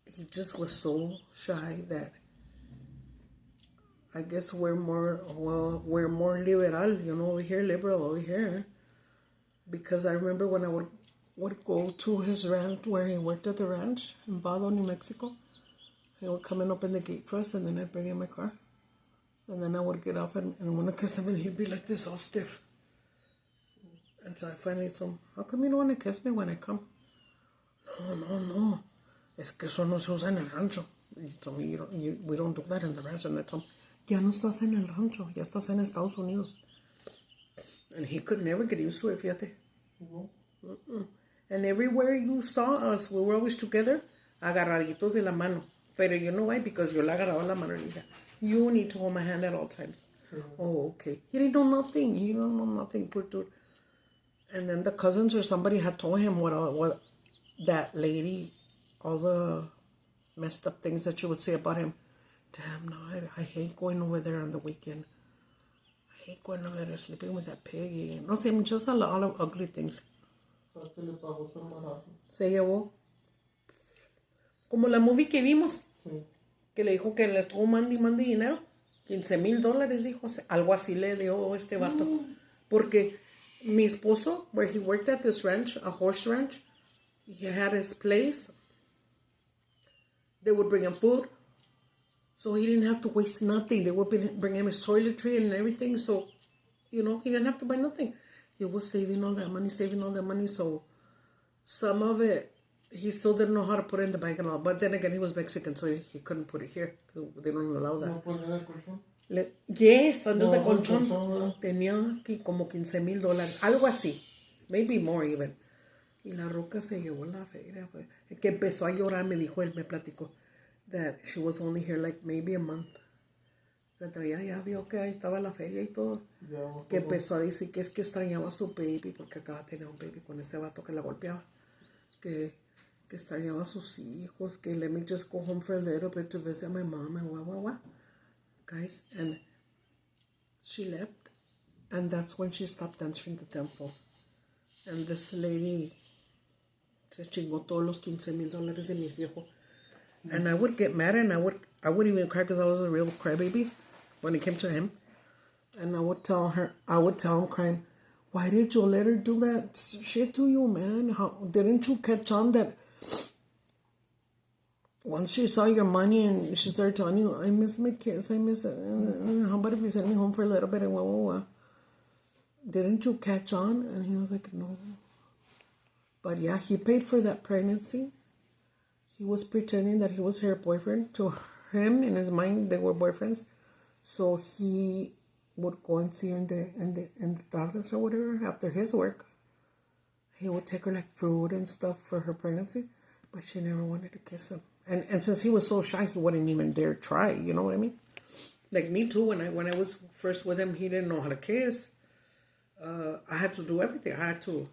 he just was so shy that I guess we're more liberal, you know, liberal over here. Because I remember when I would go to his ranch where he worked at the ranch in Paso, New Mexico. He would come in, open the gate for us, and then I'd bring in my car. And then I would get off and want to kiss him, and he'd be like this, all stiff. And so I finally told him, how come you don't want to kiss me when I come? No. Es que eso no se usa en el rancho. He told me, we don't do that in the ranch. And I told him, ya no estás en el rancho, ya estás en Estados Unidos. And he could never get used to it, fíjate. And everywhere you saw us, we were always together, agarraditos de la mano. Pero you know why? Because yo le agarraba la mano y le dije, you need to hold my hand at all times. Oh, okay. He didn't know nothing, poor dude. And then the cousins or somebody had told him what that lady, all the messed up things that she would say about him. Damn, no, I hate going over there on the weekend. I hate going over there sleeping with that pig. No sé, just a lot of ugly things. Se llevó. Como la movie que vimos. Sí. Que le dijo que le estuvo mandi dinero. $15,000 dijo. Algo así le dio este vato. Porque mi esposo, where he worked at this ranch, a horse ranch, he had his place. They would bring him food. So he didn't have to waste nothing. They would bring him his toiletry and everything. So, you know, he didn't have to buy nothing. He was saving all that money. So some of it, he still didn't know how to put it in the bank and all. But then again, he was Mexican, so he couldn't put it here. They don't allow that. ¿No ponía el colchón? Yes, under the colchón. Tenía aquí como $15,000. Algo así. Maybe more even. Y la roca se llevó la feria. Que empezó a llorar, me dijo él, me platicó. That she was only here like maybe a month. Pero ya vio que ahí estaba la feria y todo. Que empezó a decir que es que extrañaba a su baby porque acaba de tener un baby con ese vato que la golpeaba. Que extrañaba a sus hijos. Que let me just go home for a little bit to visit my mom and what. Guys, and she left. And that's when she stopped answering the temple. And this lady se chingó todos los $15,000 de mis viejos. And I would get mad and I would even cry because I was a real crybaby when it came to him. And I would tell him crying, why did you let her do that shit to you, man? How didn't you catch on that once she saw your money and she started telling you, I miss my kids, I miss, how about if you send me home for a little bit and wah. Didn't you catch on? And he was like, no. But yeah, he paid for that pregnancy. He was pretending that he was her boyfriend. To him, in his mind, they were boyfriends. So he would go and see her in the tardes or whatever after his work. He would take her like fruit and stuff for her pregnancy, but she never wanted to kiss him. And since he was so shy, he wouldn't even dare try. You know what I mean? Like me too. When I was first with him, he didn't know how to kiss. I had to do everything. I had to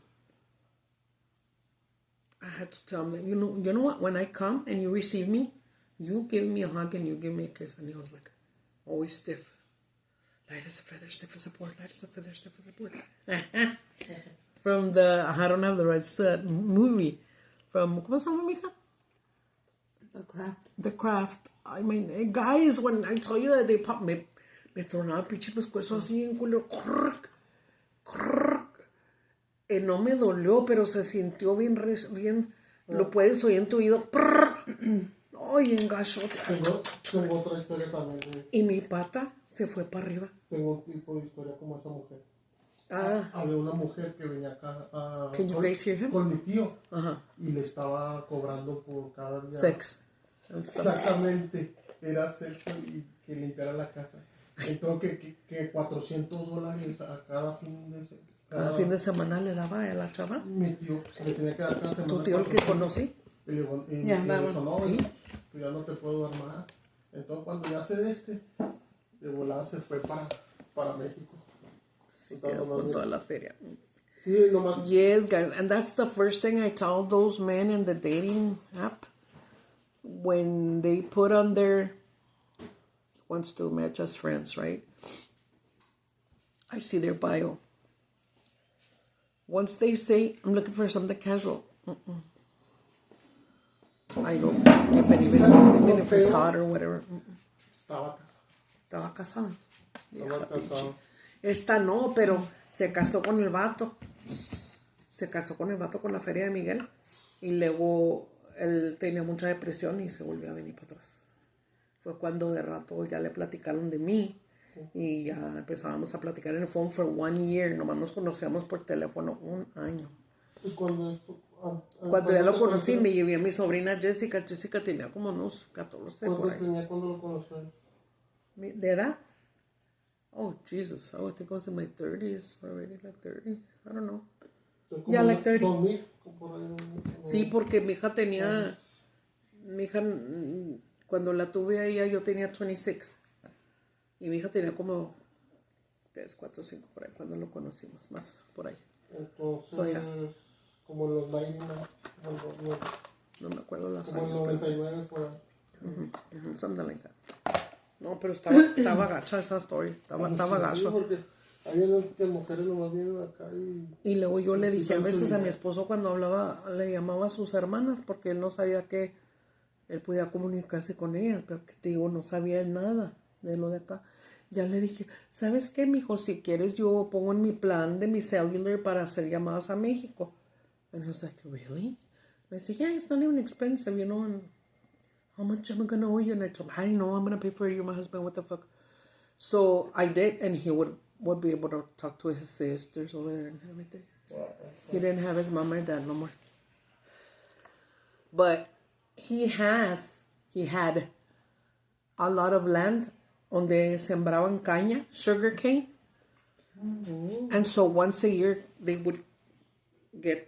tell him that you know what? When I come and you receive me, you give me a hug and you give me a kiss. And he was like, always stiff. Light as a feather, stiff as a board. Light as a feather, stiff as a board. From the I don't have the rights to that movie. From ¿cómo se llama, mija? The Craft. I mean, guys, when I tell you that they pop me tronaba el pinche pescuezo así en culo. No me dolió, pero se sintió bien. Lo puedes oír en tu oído. Ay, engacho. Tengo otra historia también. Y mi pata se fue para arriba. Tengo un tipo de historia como esa mujer. Había una mujer que venía acá Can you guys hear him? con mi tío y le estaba cobrando por cada día. Sex. Exactamente, era sexo y que limpiara la casa. Entonces que $400 a cada fin de semana. Cada fin de semana le daba a la chava. Mi tío le tenía que dar cada semana. ¿Tu tío el que conocí? Y le dijo, no, ¿sí? Pues ya no te puedo dar más. Entonces cuando ya se de volada se fue para México. Sí, quedó con toda la feria. Sí, nomás. Yes, guys, and that's the first thing I tell those men in the dating app. When they put on their wants to match as friends, right? I see their bio. Once they say, I'm looking for something casual, I go skip it, even if it's hot or whatever. Estaba casada. Esta no, pero se casó con el vato. Se casó con el vato con la feria de Miguel. Y luego él tenía mucha depresión y se volvió a venir para atrás. Fue cuando de rato ya le platicaron de mí. Y ya empezábamos a platicar en el phone for 1 year. Nomás nos conocíamos por teléfono 1 año. ¿Y cuando ya lo conocí, me llevé a mi sobrina Jessica. Jessica tenía como unos 14 por ¿Cuánto ahí. tenía cuando lo conocí? ¿De edad? Oh, Jesus. I would think I was in my 30s already, like 30. I don't know. Yeah, like 30. 2000, por ahí, Sí, porque mi hija tenía... cuando la tuve a ella, yo tenía 26. Y mi hija tenía como 3, 4, 5 por ahí, cuando lo conocimos, más por ahí. Entonces, como en los 90, no me acuerdo las como en años. 99 por ahí. Something like that. No, pero estaba gacha esa story. Estaba gacho. Porque hay que mujeres nomás vienen acá y luego yo le dije a veces a mi esposo cuando hablaba, le llamaba a sus hermanas porque él no sabía que él podía comunicarse con ellas, pero que te digo, no sabía nada de lo de acá. Ya le dije, ¿sabes qué, mijo? Si quieres yo pongo en mi plan de mi cellular para hacer llamadas a México. And he was like, really? And I said, yeah, it's not even expensive, you know, and how much am I going to owe you? And I told him, I know, I'm going to pay for you, my husband, what the fuck. So I did, and he would be able to talk to his sisters over there and everything. He didn't have his mom and dad no more. But he had a lot of land donde sembraban caña, sugar cane. Mm-hmm. And so once a year, they would get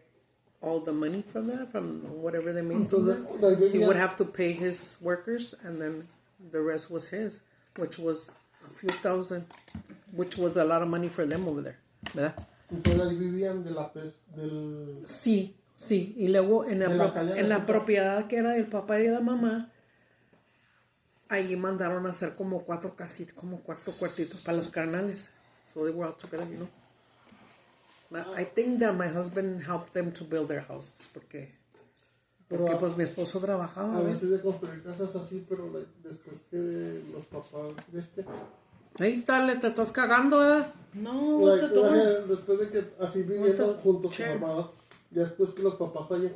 all the money from that, from whatever they made from that. He would have to pay his workers, and then the rest was his, which was a few thousand, which was a lot of money for them over there, ¿verdad? Entonces ahí vivían del... Sí. Y luego en la propiedad que era del papá y de la mamá, allí mandaron a hacer como 4 casitas, como 4 cuartitos para los carnales. So they were all together, you know. But I think that my husband helped them to build their houses, porque pues mi esposo trabajaba. A veces de construir casas así, pero después que los papás Ahí dale, te estás cagando, ¿eh? No, después de que así viviendo juntos con mamá, después que los papás fallen,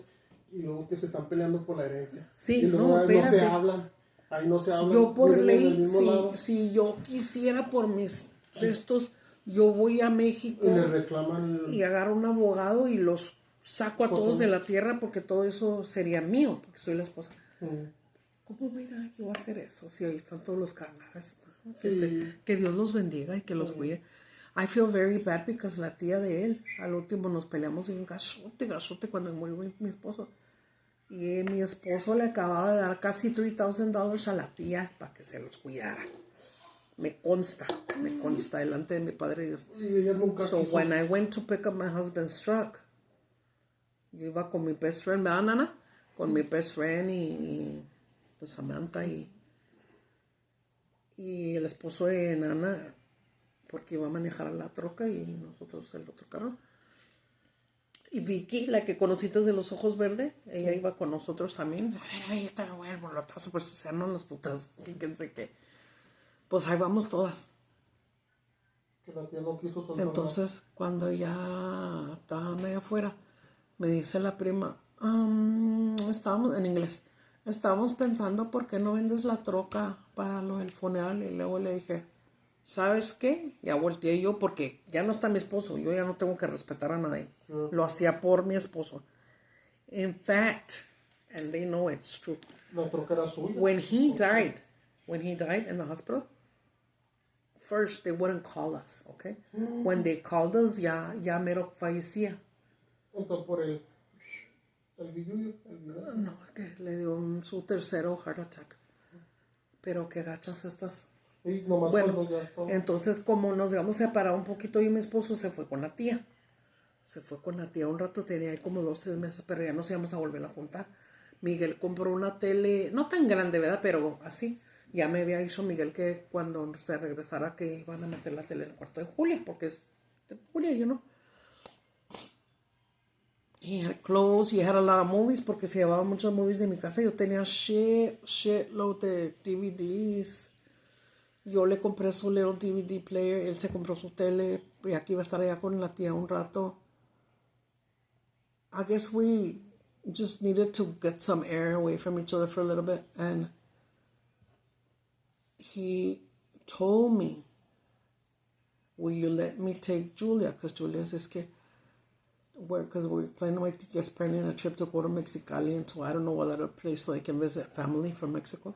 Y luego que se están peleando por la herencia. Sí, y luego no, no se espérate. hablan. Ahí no se hablan. Yo por Viven en el ley, mismo lado. si yo quisiera por mis estos, yo voy a México Y le reclaman. y agarro un abogado y los saco a todos de la tierra porque todo eso sería mío, porque soy la esposa. ¿Cómo voy a yo a hacer eso si ahí están todos los carnales? ¿No? Que Dios los bendiga y que los cuide. I feel very bad because la tía de él, al último nos peleamos y un gachote cuando murió mi esposo. Y mi esposo le acababa de dar casi $3,000 a la tía para que se los cuidara. Me consta delante de mi padre Dios. Y ella nunca So quiso. when I went to pick up my husband's truck, yo iba con mi best friend, ¿verdad, Nana? Con mi best friend y Samantha y el esposo de Nana, porque iba a manejar la troca y nosotros el otro carro. Y Vicky, la que conociste de los ojos verdes, ella iba con nosotros también. A ver, ahí te voy el bolotazo, pues se arman las putas. Fíjense que. Pues ahí vamos todas. Que la tía no quiso soltar. Entonces, cuando ya estaban allá afuera, me dice la prima, estábamos en inglés, estábamos pensando por qué no vendes la troca para lo del funeral. Y luego le dije, ¿sabes qué? Ya volteé yo porque ya no está mi esposo, yo ya no tengo que respetar a nadie. Lo hacía por mi esposo. In fact, and they know it's true, La troca era suya. when he died in the hospital, first they wouldn't call us, okay? When they called us, ya mero fallecía. Entonces por el billullo. No, es que le dio su tercero heart attack. Pero qué gachas estas. Y nomás Bueno, cuando ya estaba. entonces como nos habíamos separado un poquito, yo y mi esposo se fue con la tía. Se fue con la tía un rato, tenía ahí como 2-3 meses, pero ya nos íbamos a volver a juntar. Miguel compró una tele, no tan grande, ¿verdad? Pero así. Ya me había dicho Miguel que cuando se regresara que iban a meter la tele en el cuarto de Julia, porque es de Julia, you know. He had clothes, he had a lot of movies, porque se llevaba muchos movies de mi casa. Yo tenía shitload de DVDs. Yo le compré su little DVD player, él se compró su tele, y aquí iba a estar allá con la tía un rato. I guess we just needed to get some air away from each other for a little bit, and he told me, will you let me take Julia? Because Julia says que, because we're planning, my tia's planning a trip to go to Mexicali and to I don't know what other place so I can visit family from Mexico.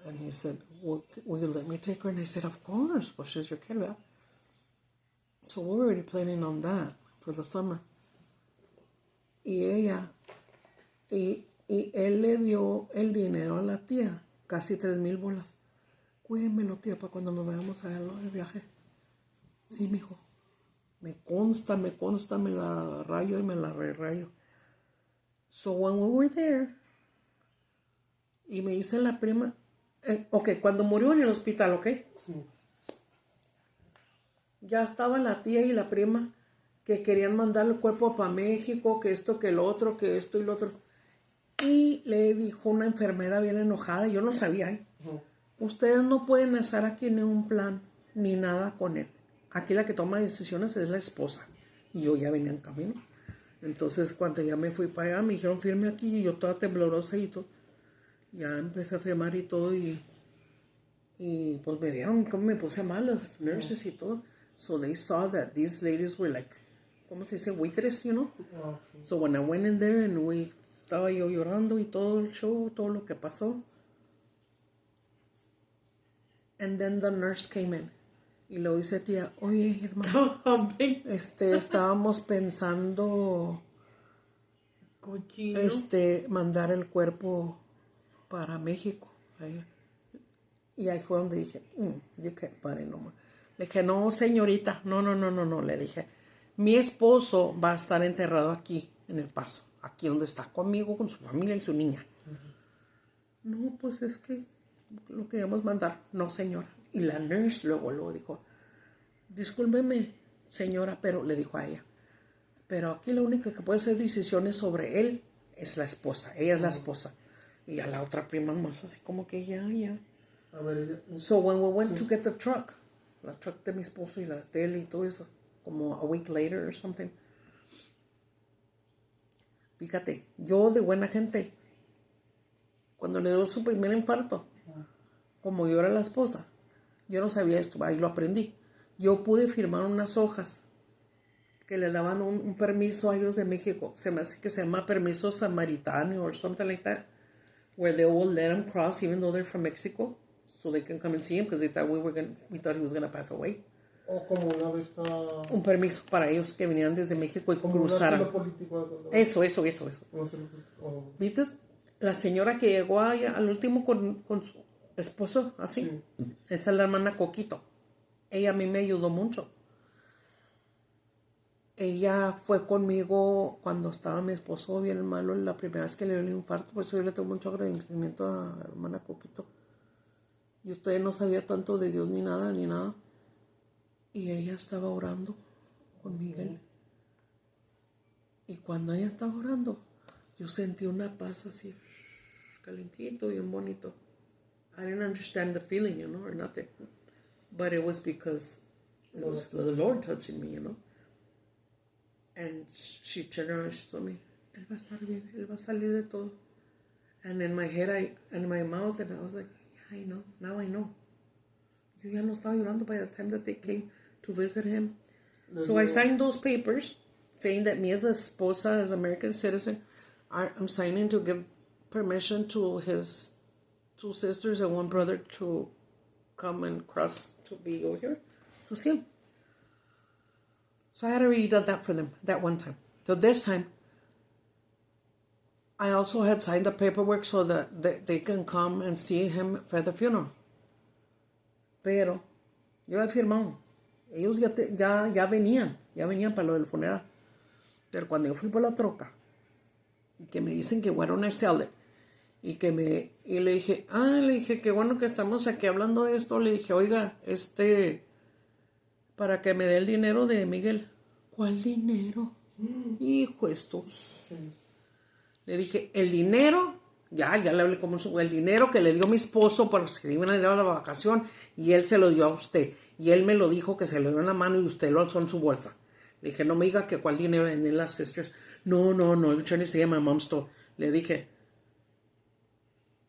And he said, will you let me take her? And I said, of course, pues she's your kid, ¿verdad? So we're already planning on that for the summer. Y él le dio el dinero a la tía, casi 3,000 bolas. Cuídenmelo, tía, para cuando nos vayamos a el viaje. Sí, mijo. Me consta, me la rayo y me la re-rayo. So when we were there, y me dice la prima, cuando murió en el hospital, ¿ok? Sí. Ya estaba la tía y la prima que querían mandar el cuerpo para México, que esto, que lo otro, que esto y lo otro. Y le dijo una enfermera bien enojada, yo no sabía, ¿eh? Ustedes no pueden hacer aquí ni un plan, ni nada con él. Aquí la que toma decisiones es la esposa. Y yo ya venía en camino. Entonces, cuando ya me fui para allá, me dijeron, firme aquí, y yo toda temblorosa y todo. Ya empecé a firmar y todo, y pues me vieron cómo me puse mal, las nurses y todo. So they saw that these ladies were like, ¿cómo se dice? Waitress, you know? So when I went in there and estaba yo llorando y todo el show, todo lo que pasó. And then the nurse came in. Y lo dice tía, oye, hermano, estábamos pensando mandar el cuerpo para México. Y ahí fue donde dije, you can't pare no more. Le dije, no, señorita, no, le dije, mi esposo va a estar enterrado aquí, en el Paso, aquí donde está conmigo, con su familia y su niña. No, pues es que lo queríamos mandar. No, señora. Y la nurse luego dijo, discúlpeme, señora, pero le dijo a ella, pero aquí la única que puede hacer decisiones sobre él es la esposa. Ella es la esposa. Y a la otra prima más así como que ya. A ver, ella. So when we went to get the truck, la truck de mi esposo y la tele y todo eso, como a week later or something, Fíjate, yo de buena gente, cuando le dio su primer infarto, como yo era la esposa, yo no sabía esto, ahí lo aprendí. Yo pude firmar unas hojas que le daban un permiso a ellos de México. Se me hace que se llama permiso samaritano or something like that, where they will let him cross even though they're from Mexico, so they can come and see him because they thought we thought he was gonna pass away. O como una de esta... Un permiso para ellos que venían desde México y como cruzaran. un asilo político. Eso. No sé, o- ¿Viste? La señora que llegó al último con su esposo, así. Sí. Esa es la hermana Coquito. Ella a mí me ayudó mucho. Ella fue conmigo cuando estaba mi esposo bien malo, la primera vez que le dio el infarto. Por eso yo le tengo mucho agradecimiento a la hermana Coquito. Y usted no sabía tanto de Dios ni nada. Y ella estaba orando con Miguel. Y cuando ella estaba orando, yo sentí una paz así, calentito, bien bonito. I didn't understand the feeling, or nothing. But it was because it was the Lord touching me, And she turned around and she told me, él va a estar bien, él va a salir de todo. And in my head, in my mouth, and I was like, yeah, I know, now I know. Yo ya no estaba llorando by the time that they came to visit him. So I signed those papers saying that me as a esposa, as an American citizen, I'm signing to give permission to his 2 sisters and 1 brother to come and cross to be over here to see him. So I had already done that for them that one time. So this time, I also had signed the paperwork so that they can come and see him for the funeral. Pero yo he firmado. Ellos ya venían para lo del funeral. Pero cuando yo fui por la troca, y que me dicen que why don't I sell it, y le dije, qué bueno que estamos aquí hablando de esto. Le dije, oiga, para que me dé el dinero de Miguel. ¿Cuál dinero? Hijo, esto. Le dije, el dinero, ya le hablé como el dinero que le dio mi esposo para que se iban a ir a la vacación, y él se lo dio a usted. Y él me lo dijo que se lo dio en la mano y usted lo alzó en su bolsa. Le dije, no me diga que cuál dinero. And then las sisters, no, you're trying to say my mom stole. Le dije,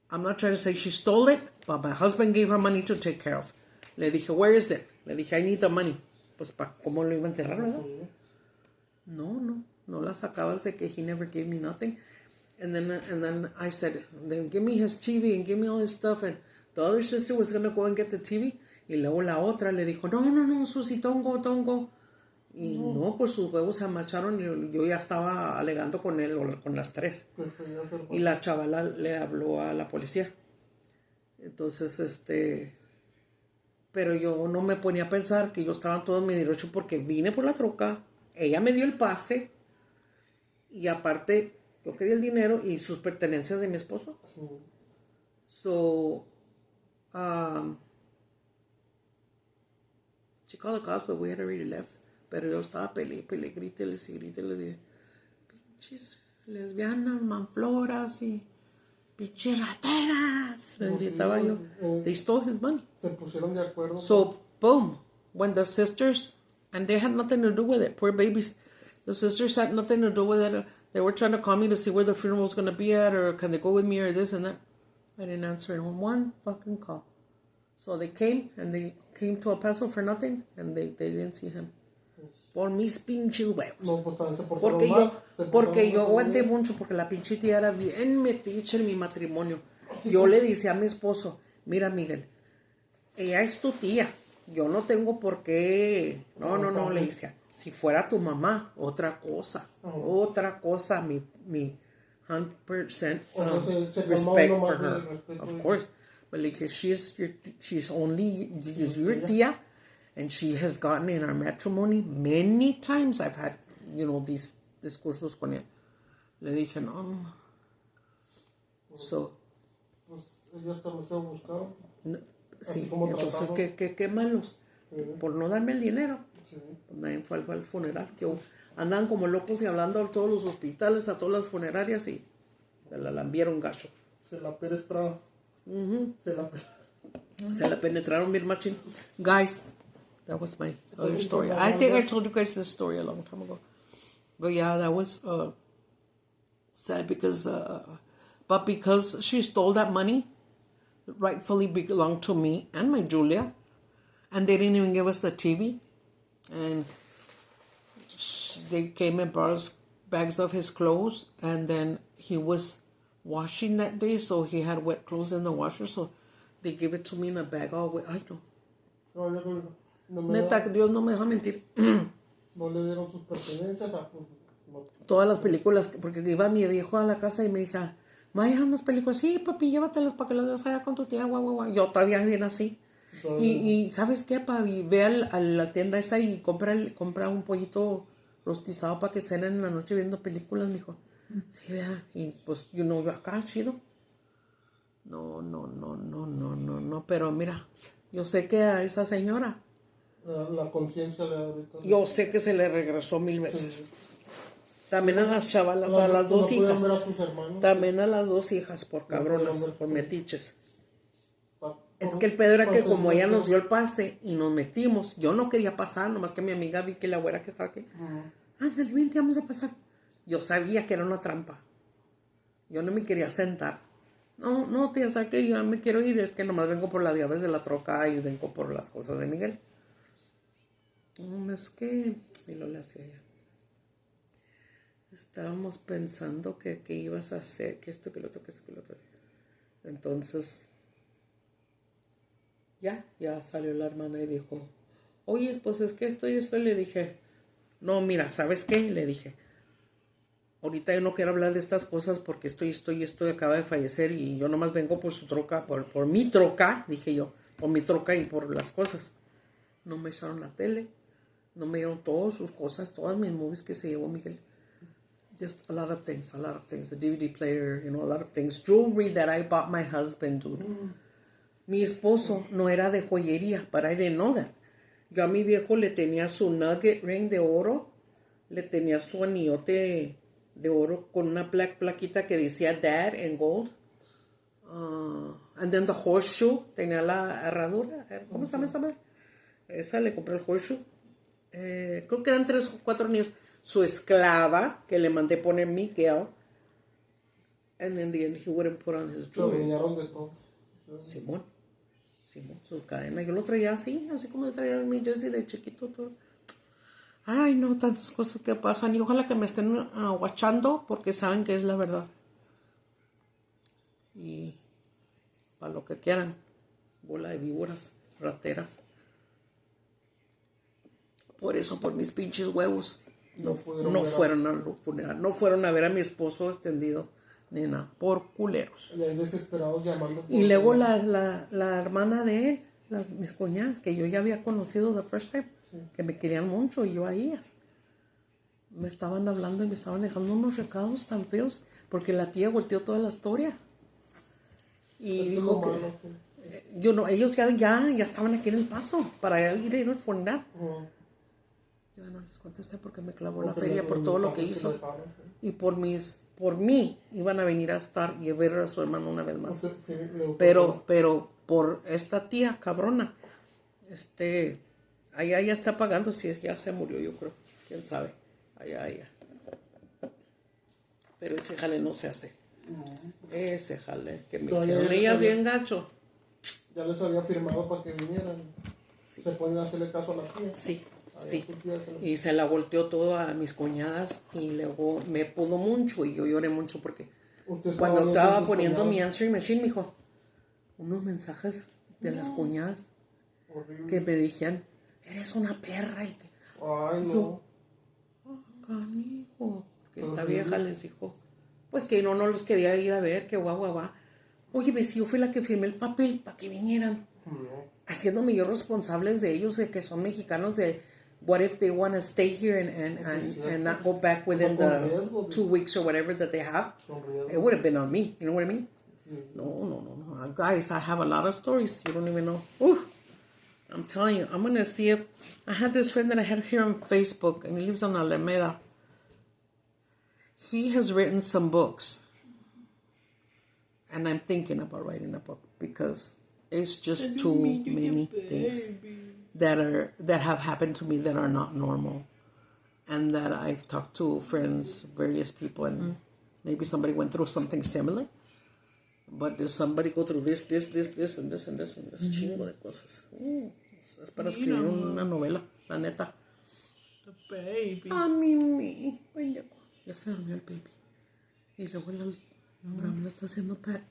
I'm not trying to say she stole it, but my husband gave her money to take care of. Le dije, where is it? Le dije, I need the money. Pues, ¿cómo lo iba a enterrar, verdad? No la sacabas de que he never gave me nothing. And then I said, then give me his TV and give me all his stuff. And the other sister was going to go and get the TV. Y luego la otra le dijo, no, Susi, tongo. Y no, pues sus huevos se marcharon y yo ya estaba alegando con él, o con las 3. Y la chavala le habló a la policía. Entonces, pero yo no me ponía a pensar que yo estaba en todo mi derecho porque vine por la troca, ella me dio el pase y aparte yo quería el dinero y sus pertenencias de mi esposo. So, she called the cops, but we had already left. Pero yo estaba grite, les dije, pinches lesbianas, manfloras y pinches rateras. Le gritaba yo. They stole his money. Se pusieron de acuerdo. So, boom. When the sisters, and they had nothing to do with it, poor babies. The sisters had nothing to do with it. They were trying to call me to see where the funeral was going to be at, or can they go with me, or this and that. I didn't answer one fucking call. So they came, and they came to El Paso for nothing, and they didn't see him. Por mis pinches huevos. No, pues también se portaron mal. Porque yo aguanté mucho, porque la pinche tía era bien metiche en mi matrimonio. Yo le decía a mi esposo, mira, Miguel, ella es tu tía. Yo no tengo por qué. No, le decía. Si fuera tu mamá, otra cosa. Mi 100% respect for her. Of course. But le dije, she's your tía. And she has gotten in our matrimony many times. I've had, these discursos con ella. Le dije, no. So. Pues ellos también se buscaron. Sí, entonces, qué malos. Por no darme el dinero. Sí. Pues nadie fue al funeral. Que andaban como locos y hablando a todos los hospitales, a todas las funerarias y se la lambieron gacho. Se la penetraron. Se la penetraron bien machín. Guys. That was my other story. I think I told you guys this story a long time ago. But yeah, that was Sad because, but because she stole that money, rightfully belonged to me and my Julia, and they didn't even give us the TV, and they came and brought us bags of his clothes, and then he was washing that day, so he had wet clothes in the washer, so they gave it to me in a bag all wet. Ay, no. Neta, Dios no me deja mentir. No le dieron sus pertenencias. No. Todas las películas, porque iba mi viejo a la casa y me decía, ¿me dejan unas películas? Sí, papi, llévatelas para que las veas allá con tu tía, guau, guau, guau. Yo todavía bien así. Y ¿sabes qué, papi? Ve a la tienda esa y compra un pollito rostizado para que cenen en la noche viendo películas, mijo. Sí, vea. Y pues, yo acá, chido. No, pero mira, yo sé que a esa señora, la conciencia le da ahorita. yo sé que se le regresó 1000 veces. Sí. También a las chavalas, a las dos hijas. También a las dos hijas, por cabronas, por metiches. Es que el pedo era que como ella nos dio el pase y nos metimos, yo no quería pasar, nomás que mi amiga vi que la güera que estaba aquí, ándale, vente, vamos a pasar. Yo sabía que era una trampa. Yo no me quería sentar. No, tía, ¿sabes que yo me quiero ir? Es que nomás vengo por las llaves de la troca y vengo por las cosas de Miguel. Es que... Y lo le hacía ella. Estábamos pensando que ibas a hacer, que esto, que lo otro, que esto, que lo otro. Entonces, ya salió la hermana y dijo, oye, pues es que esto y esto. Le dije, no, mira, ¿sabes qué? Le dije, ahorita yo no quiero hablar de estas cosas porque esto acaba de fallecer y yo nomás vengo por su troca, por mi troca, dije yo, por mi troca y por las cosas. No me echaron la tele, no me dieron todas sus cosas, todas mis movies que se llevó Miguel. Just a lot of things, the DVD player, a lot of things. Jewelry that I bought my husband, dude. Mi esposo no era de joyería, but I didn't know that. Yo a mi viejo le tenía su nugget ring de oro, le tenía su anillote de oro con una plaquita que decía Dad en gold. And then the horseshoe, tenía la herradura. ¿Cómo se llama esa madre? Esa le compré el horseshoe. Creo que eran 3 o 4 niños. Su esclava, que le mandé poner Miguel. And in the end, he wouldn't put on his jewelry. De todo. Simón, su cadena. Yo lo traía así como lo traía mi Jessie de chiquito. Todo. Ay, no, tantas cosas que pasan. Y ojalá que me estén watchando porque saben que es la verdad. Y para lo que quieran. Bola de víboras, rateras. Por eso, por mis pinches huevos. No fueron al funeral. No fueron a ver a mi esposo extendido. Ni nada. Por culeros. Y hay desesperados llamando. Y luego la hermana de él, mis cuñadas, que yo ya había conocido the first time, que me querían mucho, y yo a ellas. Me estaban hablando y me estaban dejando unos recados tan feos, porque la tía volteó toda la historia. Y dijo que... ellos ya estaban aquí en el Paso, para ir al funeral. Yo no les contesté porque me clavó la feria por todo lo que hizo. Y por mí iban a venir a estar y a ver a su hermano una vez más. Pero por esta tía cabrona, allá ya está pagando, si ya se murió, yo creo. Quién sabe. Allá. Pero ese jale no se hace. Ese jale que me hicieron ellas bien gacho. Ya les había firmado para que vinieran. Sí. ¿Se pueden hacerle caso a la tía? Sí. Y se la volteó todo a mis cuñadas y luego me pudo mucho y yo lloré mucho porque cuando estaba poniendo mi answering machine me dijo unos mensajes de las cuñadas que me decían, eres una perra y que no. Canijo, que esta vieja les dijo pues que no los quería ir a ver, que guau. Oye, si yo fui la que firmé el papel para que vinieran, haciéndome yo responsables de ellos, de que son mexicanos, de what if they want to stay here and not go back within the 2 weeks or whatever that they have? It would have been on me. You know what I mean? No. Guys, I have a lot of stories. You don't even know. I'm telling you, I'm going to see if... I had this friend that I had here on Facebook, and he lives on Alameda. He has written some books. And I'm thinking about writing a book because it's just too many things that have happened to me that are not normal, and that I've talked to friends, various people, and Maybe somebody went through something similar. But does somebody go through this, and this, and this, and this chingo de cosas? Es para escribir una novela, la neta. The baby. A mí, pendejo. Ya se durmió el baby. Y luego la Abraham le está haciendo pet.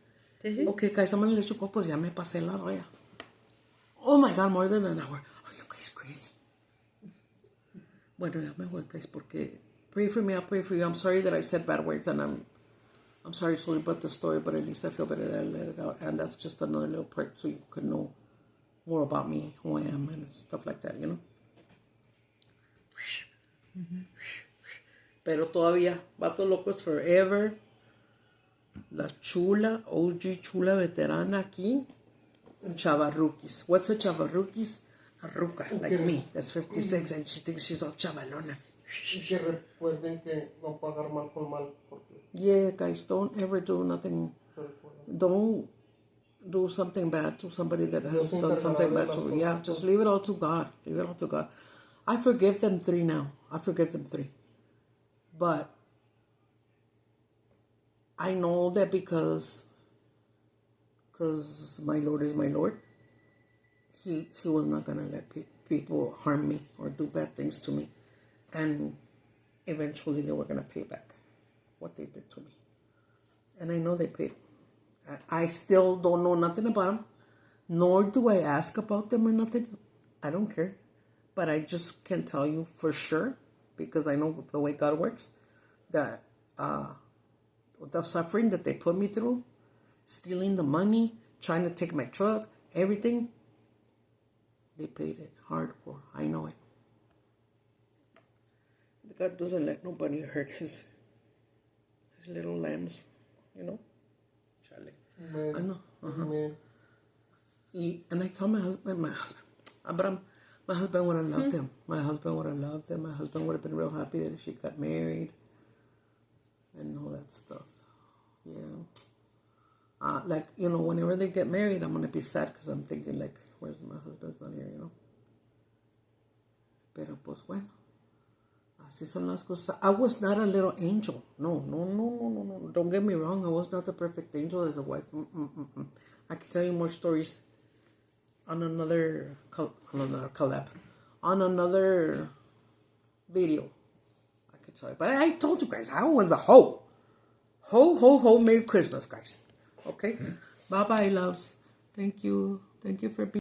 Okay, guys, I'm gonna let you go, pues ya me pasé la raya. Oh my God, more than an hour. Are you guys crazy? Bueno, ya me voy, guys, porque pray for me, I'll pray for you. I'm sorry that I said bad words, and I'm sorry to about the story, but at least I feel better that I let it out. And that's just another little part so you could know more about me, who I am, and stuff like that, you know? Pero todavía, Vato Locos Forever, la chula, OG chula veterana aquí, chavarruquis. What's a chavarruquis? A ruca, like me, that's 56, and she thinks she's all chavalona. Y que recuerden que no pagar mal por mal. Porque Yeah, guys, don't ever do nothing. Don't do something bad to somebody that has done something bad to you. Yeah, just leave it all to God. Leave it all to God. I forgive them 3 now. I forgive them 3. But I know that because my Lord is my Lord, He was not going to let people harm me or do bad things to me. And eventually they were going to pay back what they did to me. And I know they paid. I still don't know nothing about them, nor do I ask about them or nothing. I don't care. But I just can tell you for sure, because I know the way God works, that the suffering that they put me through, stealing the money, trying to take my truck, everything, they paid it hardcore. I know it. God doesn't let nobody hurt his little lambs, you know? Chale. Amen. I know. Amen. And I tell my husband, Abraham, my husband would have loved him. My husband would have loved him. My husband would have been real happy that she got married and all that stuff. Yeah. Like, you know, whenever they get married, I'm going to be sad because I'm thinking, like, where's my husband's not here, you know? Pero pues bueno. Así son las cosas. I was not a little angel. No. Don't get me wrong. I was not the perfect angel as a wife. I can tell you more stories on another collab. On another video. I could tell you. But I told you guys, I was a hoe. Ho. Merry Christmas, guys. Okay? Bye-bye, loves. Thank you. Thank you for being